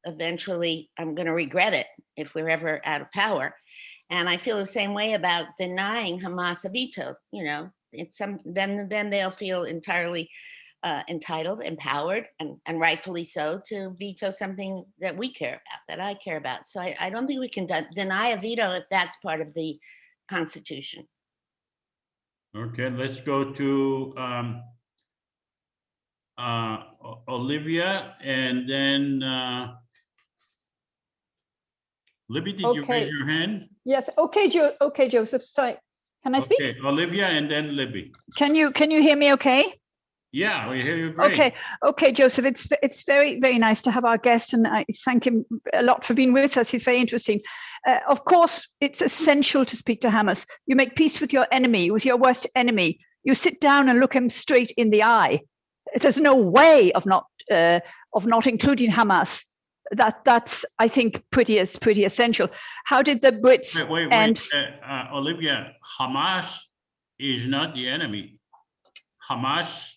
Speaker 6: eventually I'm going to regret it if we're ever out of power. And I feel the same way about denying Hamas a veto. It's then they'll feel entirely entitled, empowered, and rightfully so, to veto something that we care about, that I care about. So I don't think we can deny a veto if that's part of the Constitution.
Speaker 1: Okay, let's go to Olivia, and then Libby, did you raise your hand?
Speaker 11: Yes. Okay, Joseph. Sorry. Can I speak?
Speaker 1: Okay, Olivia, and then Libby.
Speaker 11: Can you hear me okay?
Speaker 1: Yeah, we hear you great.
Speaker 11: Okay, Joseph. It's very, very nice to have our guest, and I thank him a lot for being with us. He's very interesting. Of course, it's essential to speak to Hamas. You make peace with your enemy, with your worst enemy. You sit down and look him straight in the eye. There's no way of not including Hamas. That's I think pretty essential. How did the Brits
Speaker 1: Wait, Olivia? Hamas is not the enemy. Hamas.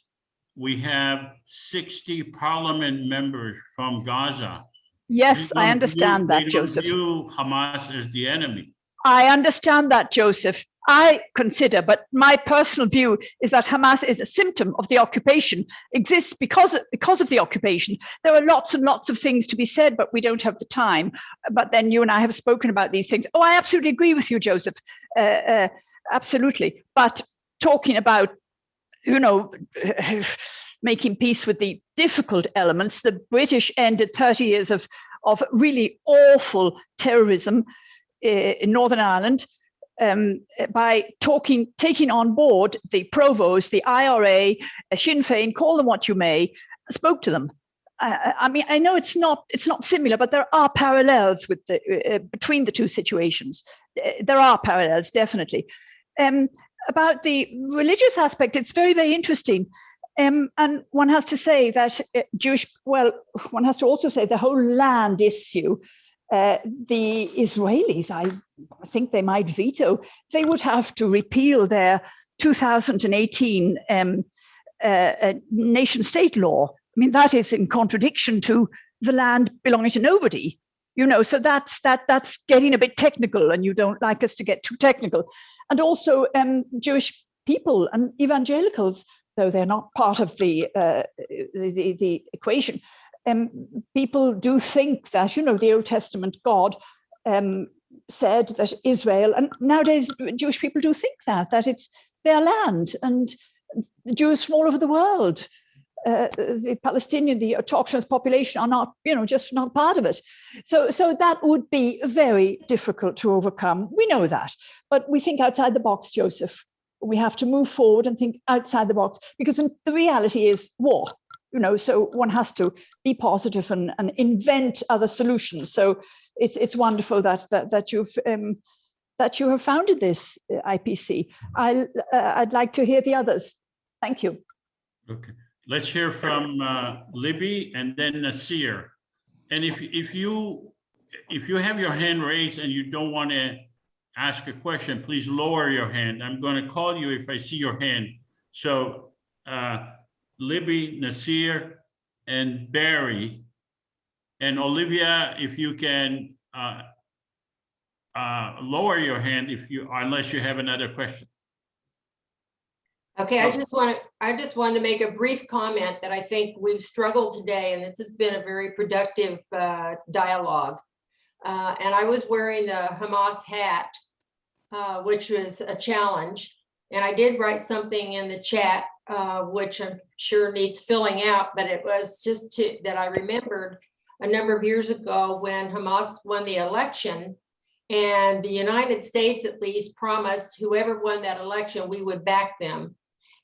Speaker 1: We have 60 parliament members from Gaza.
Speaker 11: Yes, I understand that, Joseph.
Speaker 1: They don't view Hamas as the enemy.
Speaker 11: I understand that, Joseph. I consider, but my personal view is that Hamas is a symptom of the occupation, exists because of the occupation. There are lots and lots of things to be said, but we don't have the time. But then you and I have spoken about these things. Oh, I absolutely agree with you, Joseph. Absolutely. But talking about, making peace with the difficult elements, the British ended 30 years of really awful terrorism in Northern Ireland by taking on board the Provos, the IRA, Sinn Féin, call them what you may, spoke to them. I mean, I know it's not similar, but there are parallels with between the two situations. There are parallels, definitely. About the religious aspect, it's very, very interesting. And one has to say that one has to also say the whole land issue, the Israelis, I think they might veto, they would have to repeal their 2018 nation state law. I mean, that is in contradiction to the land belonging to nobody. So that's getting a bit technical, and you don't like us to get too technical. And also Jewish people and evangelicals, though they're not part of the equation, people do think that, the Old Testament God said that Israel, and nowadays Jewish people do think that it's their land, and the Jews from all over the world, the Palestinian, the autochthonous population are not, just not part of it. So that would be very difficult to overcome. We know that, but we think outside the box, Joseph. We have to move forward and think outside the box, because the reality is war. So one has to be positive and invent other solutions. So it's wonderful that you have founded this IPC. I'd like to hear the others. Thank you.
Speaker 1: Okay. Let's hear from Libby and then Nasir. And if you have your hand raised and you don't want to ask a question, please lower your hand. I'm going to call you if I see your hand. So Libby, Nasir, and Barry, and Olivia, if you can lower your hand unless you have another question.
Speaker 5: Okay, I just wanted to make a brief comment that I think we've struggled today, and this has been a very productive dialogue. And I was wearing the Hamas hat, which was a challenge. And I did write something in the chat, which I'm sure needs filling out, but it was just that I remembered a number of years ago when Hamas won the election, and the United States at least promised whoever won that election, we would back them.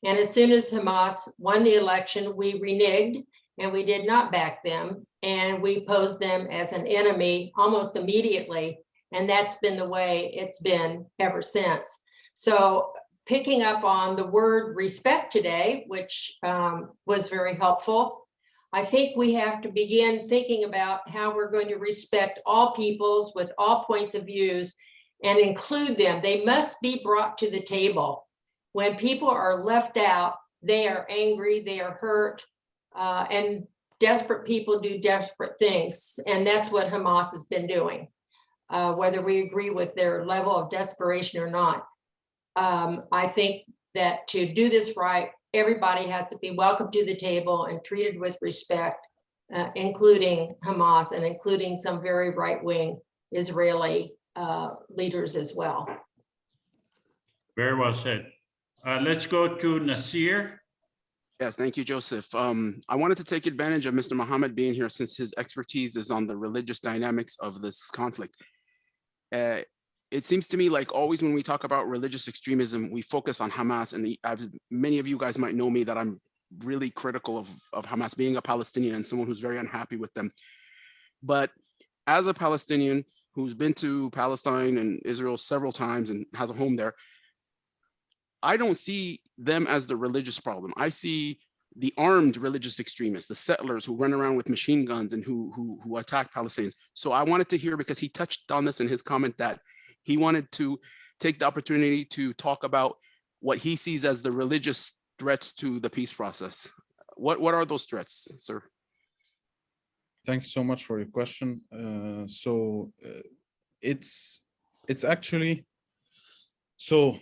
Speaker 5: And as soon as Hamas won the election, we reneged and we did not back them. And we posed them as an enemy almost immediately. And that's been the way it's been ever since. So picking up on the word respect today, which was very helpful, I think we have to begin thinking about how we're going to respect all peoples with all points of views and include them. They must be brought to the table. When people are left out, they are angry, they are hurt, and desperate people do desperate things. And that's what Hamas has been doing, whether we agree with their level of desperation or not. I think that to do this right, everybody has to be welcomed to the table and treated with respect, including Hamas and including some very right-wing Israeli leaders as well.
Speaker 1: Very well said. Let's go to Nasir.
Speaker 4: Yes, thank you, Joseph. I wanted to take advantage of Mr. Mohammed being here since his expertise is on the religious dynamics of this conflict. It seems to me like always when we talk about religious extremism, we focus on Hamas, and as many of you guys might know me that I'm really critical of Hamas, being a Palestinian and someone who's very unhappy with them. But as a Palestinian who's been to Palestine and Israel several times and has a home there, I don't see them as the religious problem. I see the armed religious extremists, the settlers who run around with machine guns and who attack Palestinians. So I wanted to hear, because he touched on this in his comment, that he wanted to take the opportunity to talk about what he sees as the religious threats to the peace process. What are those threats, sir?
Speaker 2: Thank you so much for your question. It's actually, so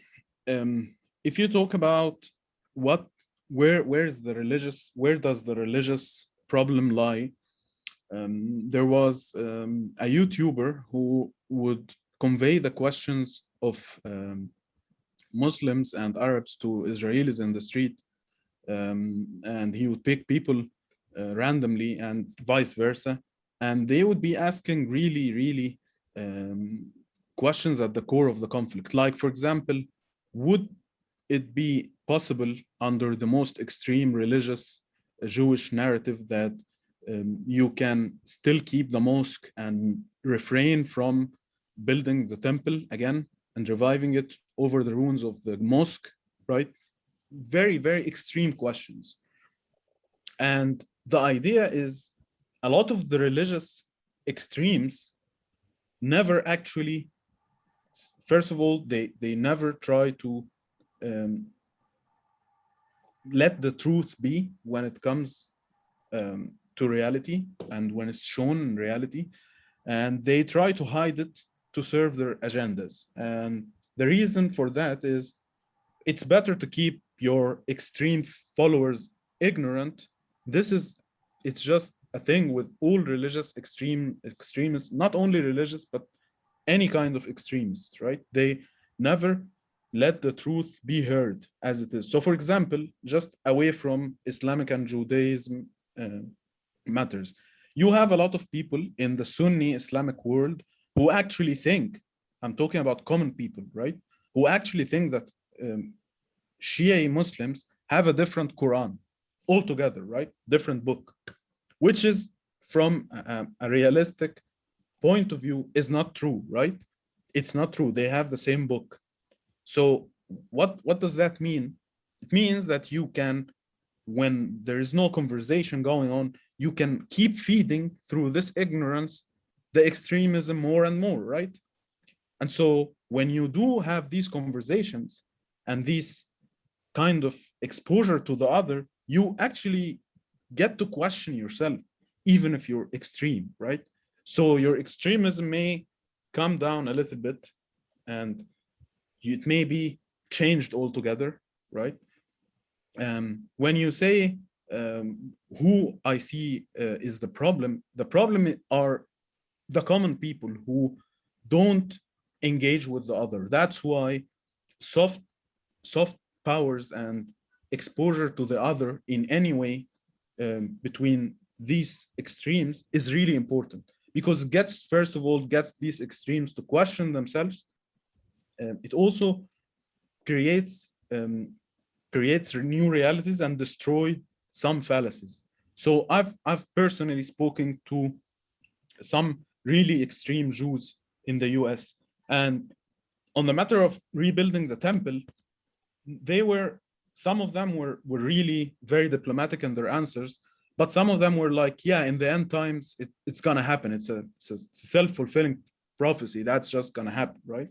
Speaker 2: if you talk about where does the religious problem lie? There was a YouTuber who would convey the questions of Muslims and Arabs to Israelis in the street, and he would pick people randomly and vice versa, and they would be asking really questions at the core of the conflict. Like, for example, would it be possible under the most extreme religious Jewish narrative that you can still keep the mosque and refrain from building the temple again and reviving it over the ruins of the mosque, right? Very extreme questions. And the idea is, a lot of the religious extremes never actually, first of all, they never try to let the truth be when it comes to reality and when it's shown in reality, and they try to hide it to serve their agendas. And the reason for that is, it's better to keep your extreme followers ignorant. It's just a thing with all religious extremists, not only religious, but any kind of extremists, right? They never let the truth be heard as it is. So, for example, just away from Islamic and Judaism matters, you have a lot of people in the Sunni Islamic world who actually think, I'm talking about common people, right? Who actually think that Shia Muslims have a different Quran altogether, right? Different book, which is, from a realistic point of view, is not true, right? It's not true. They have the same book. So what does that mean? It means that you can, when there is no conversation going on, you can keep feeding through this ignorance the extremism more and more, right? And so when you do have these conversations and these kind of exposure to the other, you actually get to question yourself, even if you're extreme, right? So your extremism may come down a little bit and it may be changed altogether, right? When you say who I see is the problem are the common people who don't engage with the other. That's why soft powers and exposure to the other in any way between these extremes is really important, because it gets, first of all, gets these extremes to question themselves. It also creates new realities and destroy some fallacies. So I've personally spoken to some really extreme Jews in the US, and on the matter of rebuilding the temple, some of them were really very diplomatic in their answers, but some of them were like, yeah, in the end times, it's gonna happen. It's a self-fulfilling prophecy. That's just gonna happen, right?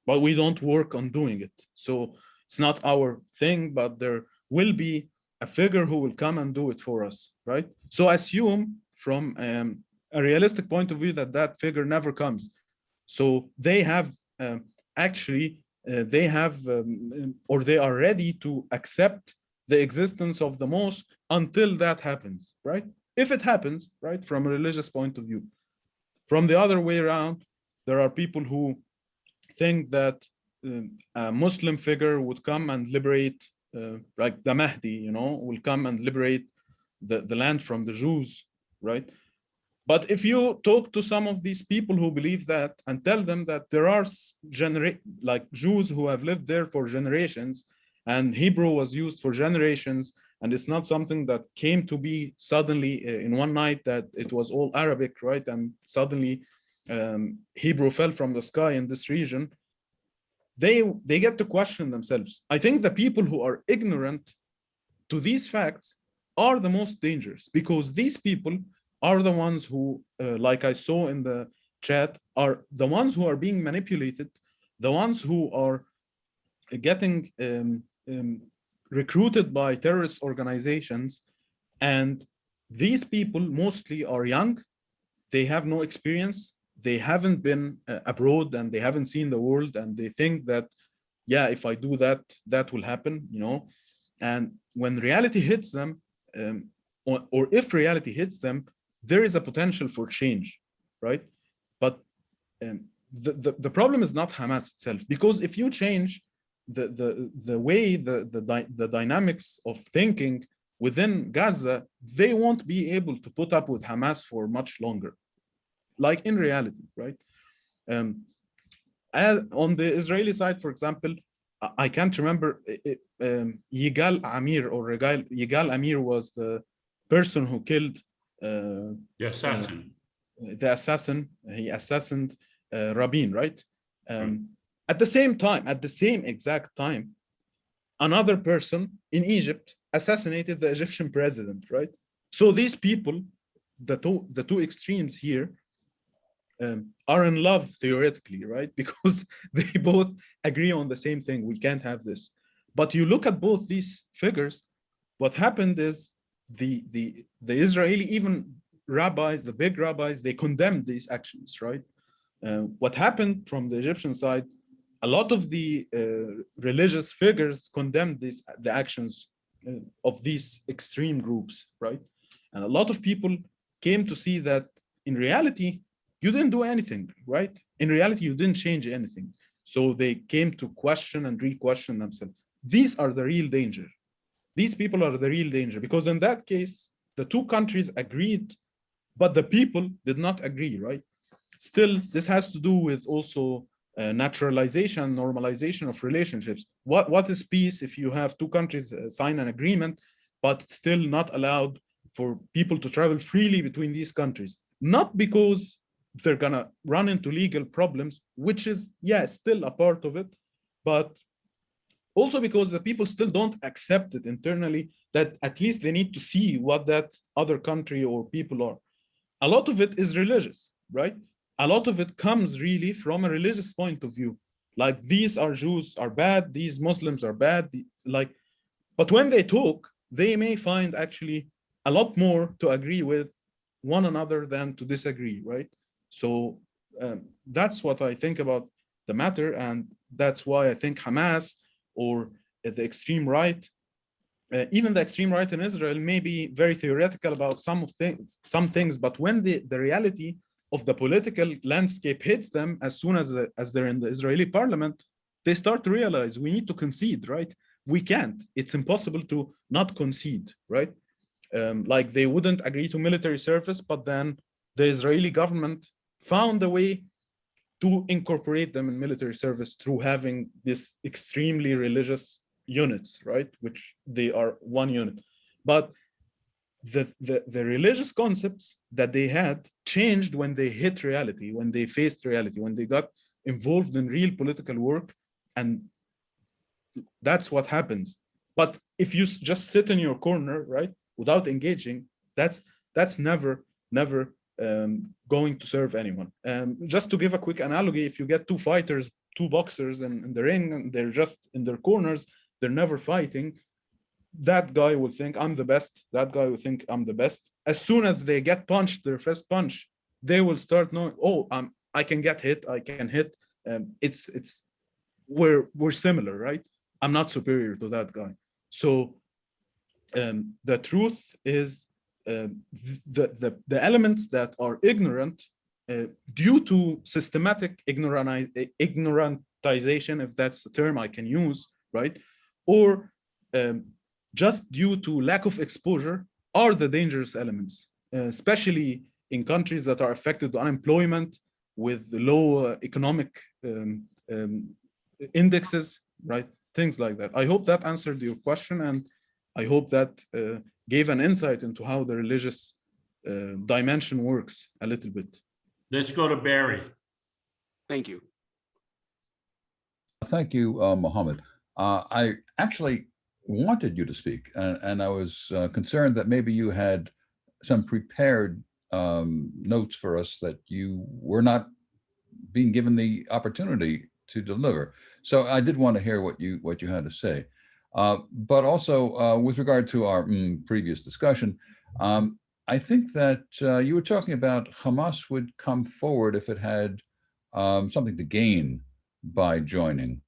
Speaker 2: But we don't work on doing it. So it's not our thing, but there will be a figure who will come and do it for us, right? So assume from a realistic point of view that figure never comes. So they have or they are ready to accept the existence of the mosque until that happens, right? If it happens, right, from a religious point of view. From the other way around, there are people who think that a Muslim figure would come and liberate, like the Mahdi, will come and liberate the land from the Jews, right? But if you talk to some of these people who believe that and tell them that there are like Jews who have lived there for generations, and Hebrew was used for generations, And it's not something that came to be suddenly in one night, that it was all Arabic, right? And suddenly Hebrew fell from the sky in this region. They get to question themselves. I think the people who are ignorant to these facts are the most dangerous, because these people are the ones who, like I saw in the chat, are the ones who are being manipulated, the ones who are getting recruited by terrorist organizations. And these people mostly are young, they have no experience, they haven't been abroad, and they haven't seen the world, and they think that, yeah, if I do that, that will happen, you know. And when reality hits them, or if reality hits them, there is a potential for change, right? But the problem is not Hamas itself, because if you change the way the dynamics of thinking within Gaza, they won't be able to put up with Hamas for much longer, like in reality, right? On the Israeli side, for example, I can't remember, Yigal Amir or Yigal Amir was the person who killed
Speaker 1: The assassin.
Speaker 2: the assassin. He assassinated Rabin, right? At the same exact time, another person in Egypt assassinated the Egyptian president, right? So these people, the two extremes here, are in love theoretically, right? Because they both agree on the same thing. We can't have this. But you look at both these figures, what happened is the Israeli, even rabbis, the big rabbis, they condemned these actions, right? What happened from the Egyptian side, a lot of the religious figures condemned the actions of these extreme groups, right? And a lot of people came to see that in reality, you didn't do anything, right? In reality, you didn't change anything. So they came to question and re-question themselves. These are the real danger. These people are the real danger, because in that case, the two countries agreed, but the people did not agree, right? Still, this has to do with also naturalization, normalization of relationships. What is peace if you have two countries sign an agreement, but still not allowed for people to travel freely between these countries? Not because they're gonna run into legal problems, which is, yeah, still a part of it, but also because the people still don't accept it internally, that at least they need to see what that other country or people are. A lot of it is religious, right? A lot of it comes really from a religious point of view. Like, these are Jews are bad, these Muslims are bad, like, but when they talk, they may find actually a lot more to agree with one another than to disagree, right? So that's what I think about the matter, and that's why I think Hamas or the extreme right, even the extreme right in Israel, may be very theoretical about some things, but when the reality of the political landscape hits them, as soon as they're in the Israeli parliament, they start to realize we need to concede, right? We can't. It's impossible to not concede, right? Like, they wouldn't agree to military service, but then the Israeli government found a way to incorporate them in military service through having this extremely religious units, right? Which they are one unit. But the religious concepts that they had changed when they hit reality, when they faced reality, when they got involved in real political work, and that's what happens. But if you just sit in your corner, right, without engaging, that's never going to serve anyone. Just to give a quick analogy, if you get two fighters, two boxers in the ring, and they're just in their corners, they're never fighting, that guy will think I'm the best, that guy will think I'm the best. As soon as they get punched, their first punch, they will start knowing, oh, I can get hit, I can hit. We're similar, right? I'm not superior to that guy. So the truth is, the elements that are ignorant due to systematic ignorantization, if that's the term I can use, right? Or just due to lack of exposure, are the dangerous elements, especially in countries that are affected by unemployment, with low economic indexes, right? Things like that. I hope that answered your question, and I hope that gave an insight into how the religious dimension works a little bit.
Speaker 1: Let's go to Barry.
Speaker 4: Thank you.
Speaker 7: Thank you, Mohammed. I actually wanted you to speak, and I was concerned that maybe you had some prepared notes for us that you were not being given the opportunity to deliver. So I did want to hear what you had to say. But also with regard to our previous discussion, I think that you were talking about Hamas would come forward if it had something to gain by joining.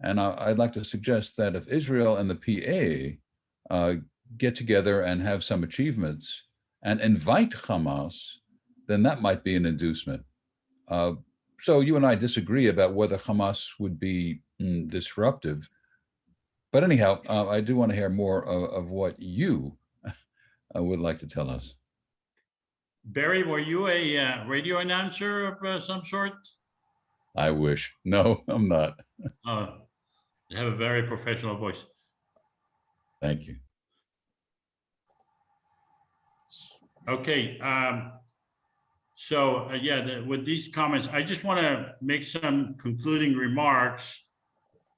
Speaker 7: And I'd like to suggest that if Israel and the PA get together and have some achievements and invite Hamas, then that might be an inducement. So you and I disagree about whether Hamas would be disruptive. But anyhow, I do want to hear more of what you would like to tell us.
Speaker 1: Barry, were you a radio announcer of some sort?
Speaker 7: I wish. No, I'm not.
Speaker 1: You have a very professional voice.
Speaker 7: Thank you.
Speaker 1: Okay. So yeah, with these comments, I just want to make some concluding remarks,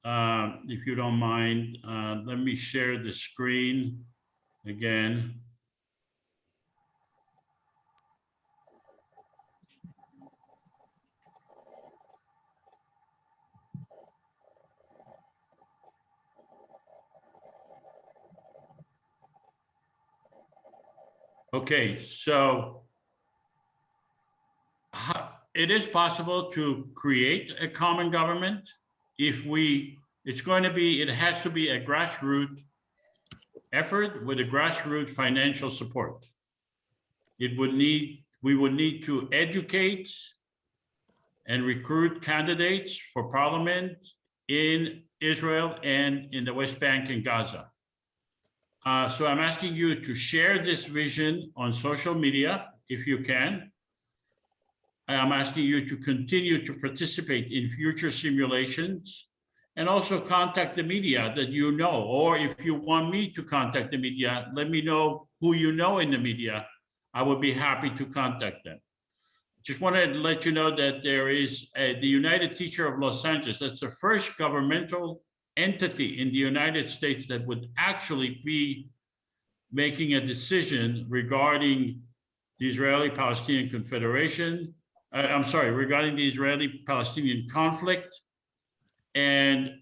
Speaker 1: if you don't mind. Let me share the screen again. Okay, so it is possible to create a common government if it has to be a grassroots effort with a grassroots financial support. We would need to educate and recruit candidates for parliament in Israel and in the West Bank and Gaza. So I'm asking you to share this vision on social media, if you can. I'm asking you to continue to participate in future simulations and also contact the media that you know, or if you want me to contact the media, let me know who you know in the media. I would be happy to contact them. Just want to let you know that there is the United Teacher of Los Angeles. That's the first governmental entity in the United States that would actually be making a decision regarding the Israeli-Palestinian Confederation. Regarding the Israeli-Palestinian conflict. And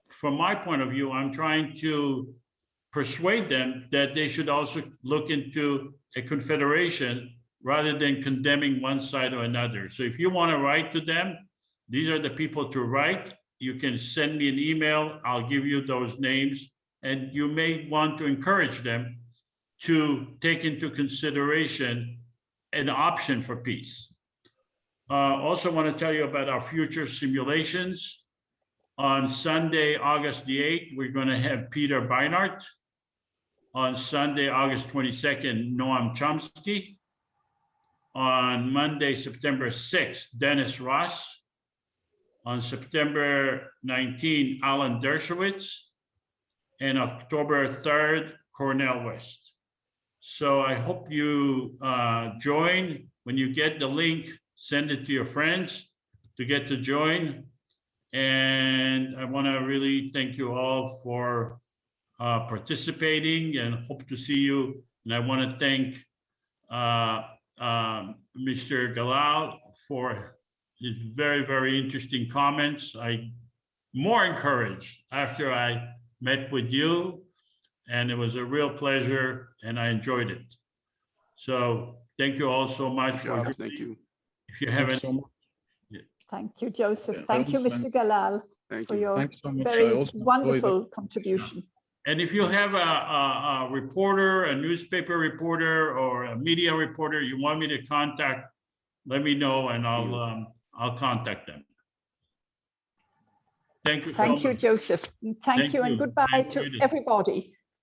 Speaker 1: from my point of view, I'm trying to persuade them that they should also look into a confederation rather than condemning one side or another. So if you want to write to them, these are the people to write. You can send me an email. I'll give you those names. And you may want to encourage them to take into consideration an option for peace. Also want to tell you about our future simulations. On Sunday, August the 8th, we're going to have Peter Beinart. On Sunday, August 22nd, Noam Chomsky. On Monday, September 6th, Dennis Ross. On September 19th, Alan Dershowitz. And October 3rd, Cornel West. So I hope you join. When you get the link, send it to your friends to get to join. And I want to really thank you all for participating and hope to see you. And I want to thank Mr. Galal for his very, very interesting comments. I'm more encouraged after I met with you, and it was a real pleasure, and I enjoyed it. So thank you all so much.
Speaker 4: Thank you.
Speaker 1: If you have any,
Speaker 11: Thank you, Joseph. Thank you, Mr. Galal, for your very wonderful contribution.
Speaker 1: And if you have a reporter, a newspaper reporter, or a media reporter you want me to contact, let me know, and I'll contact them. Thank you.
Speaker 11: Thank you, Joseph. Thank you, and goodbye to everybody.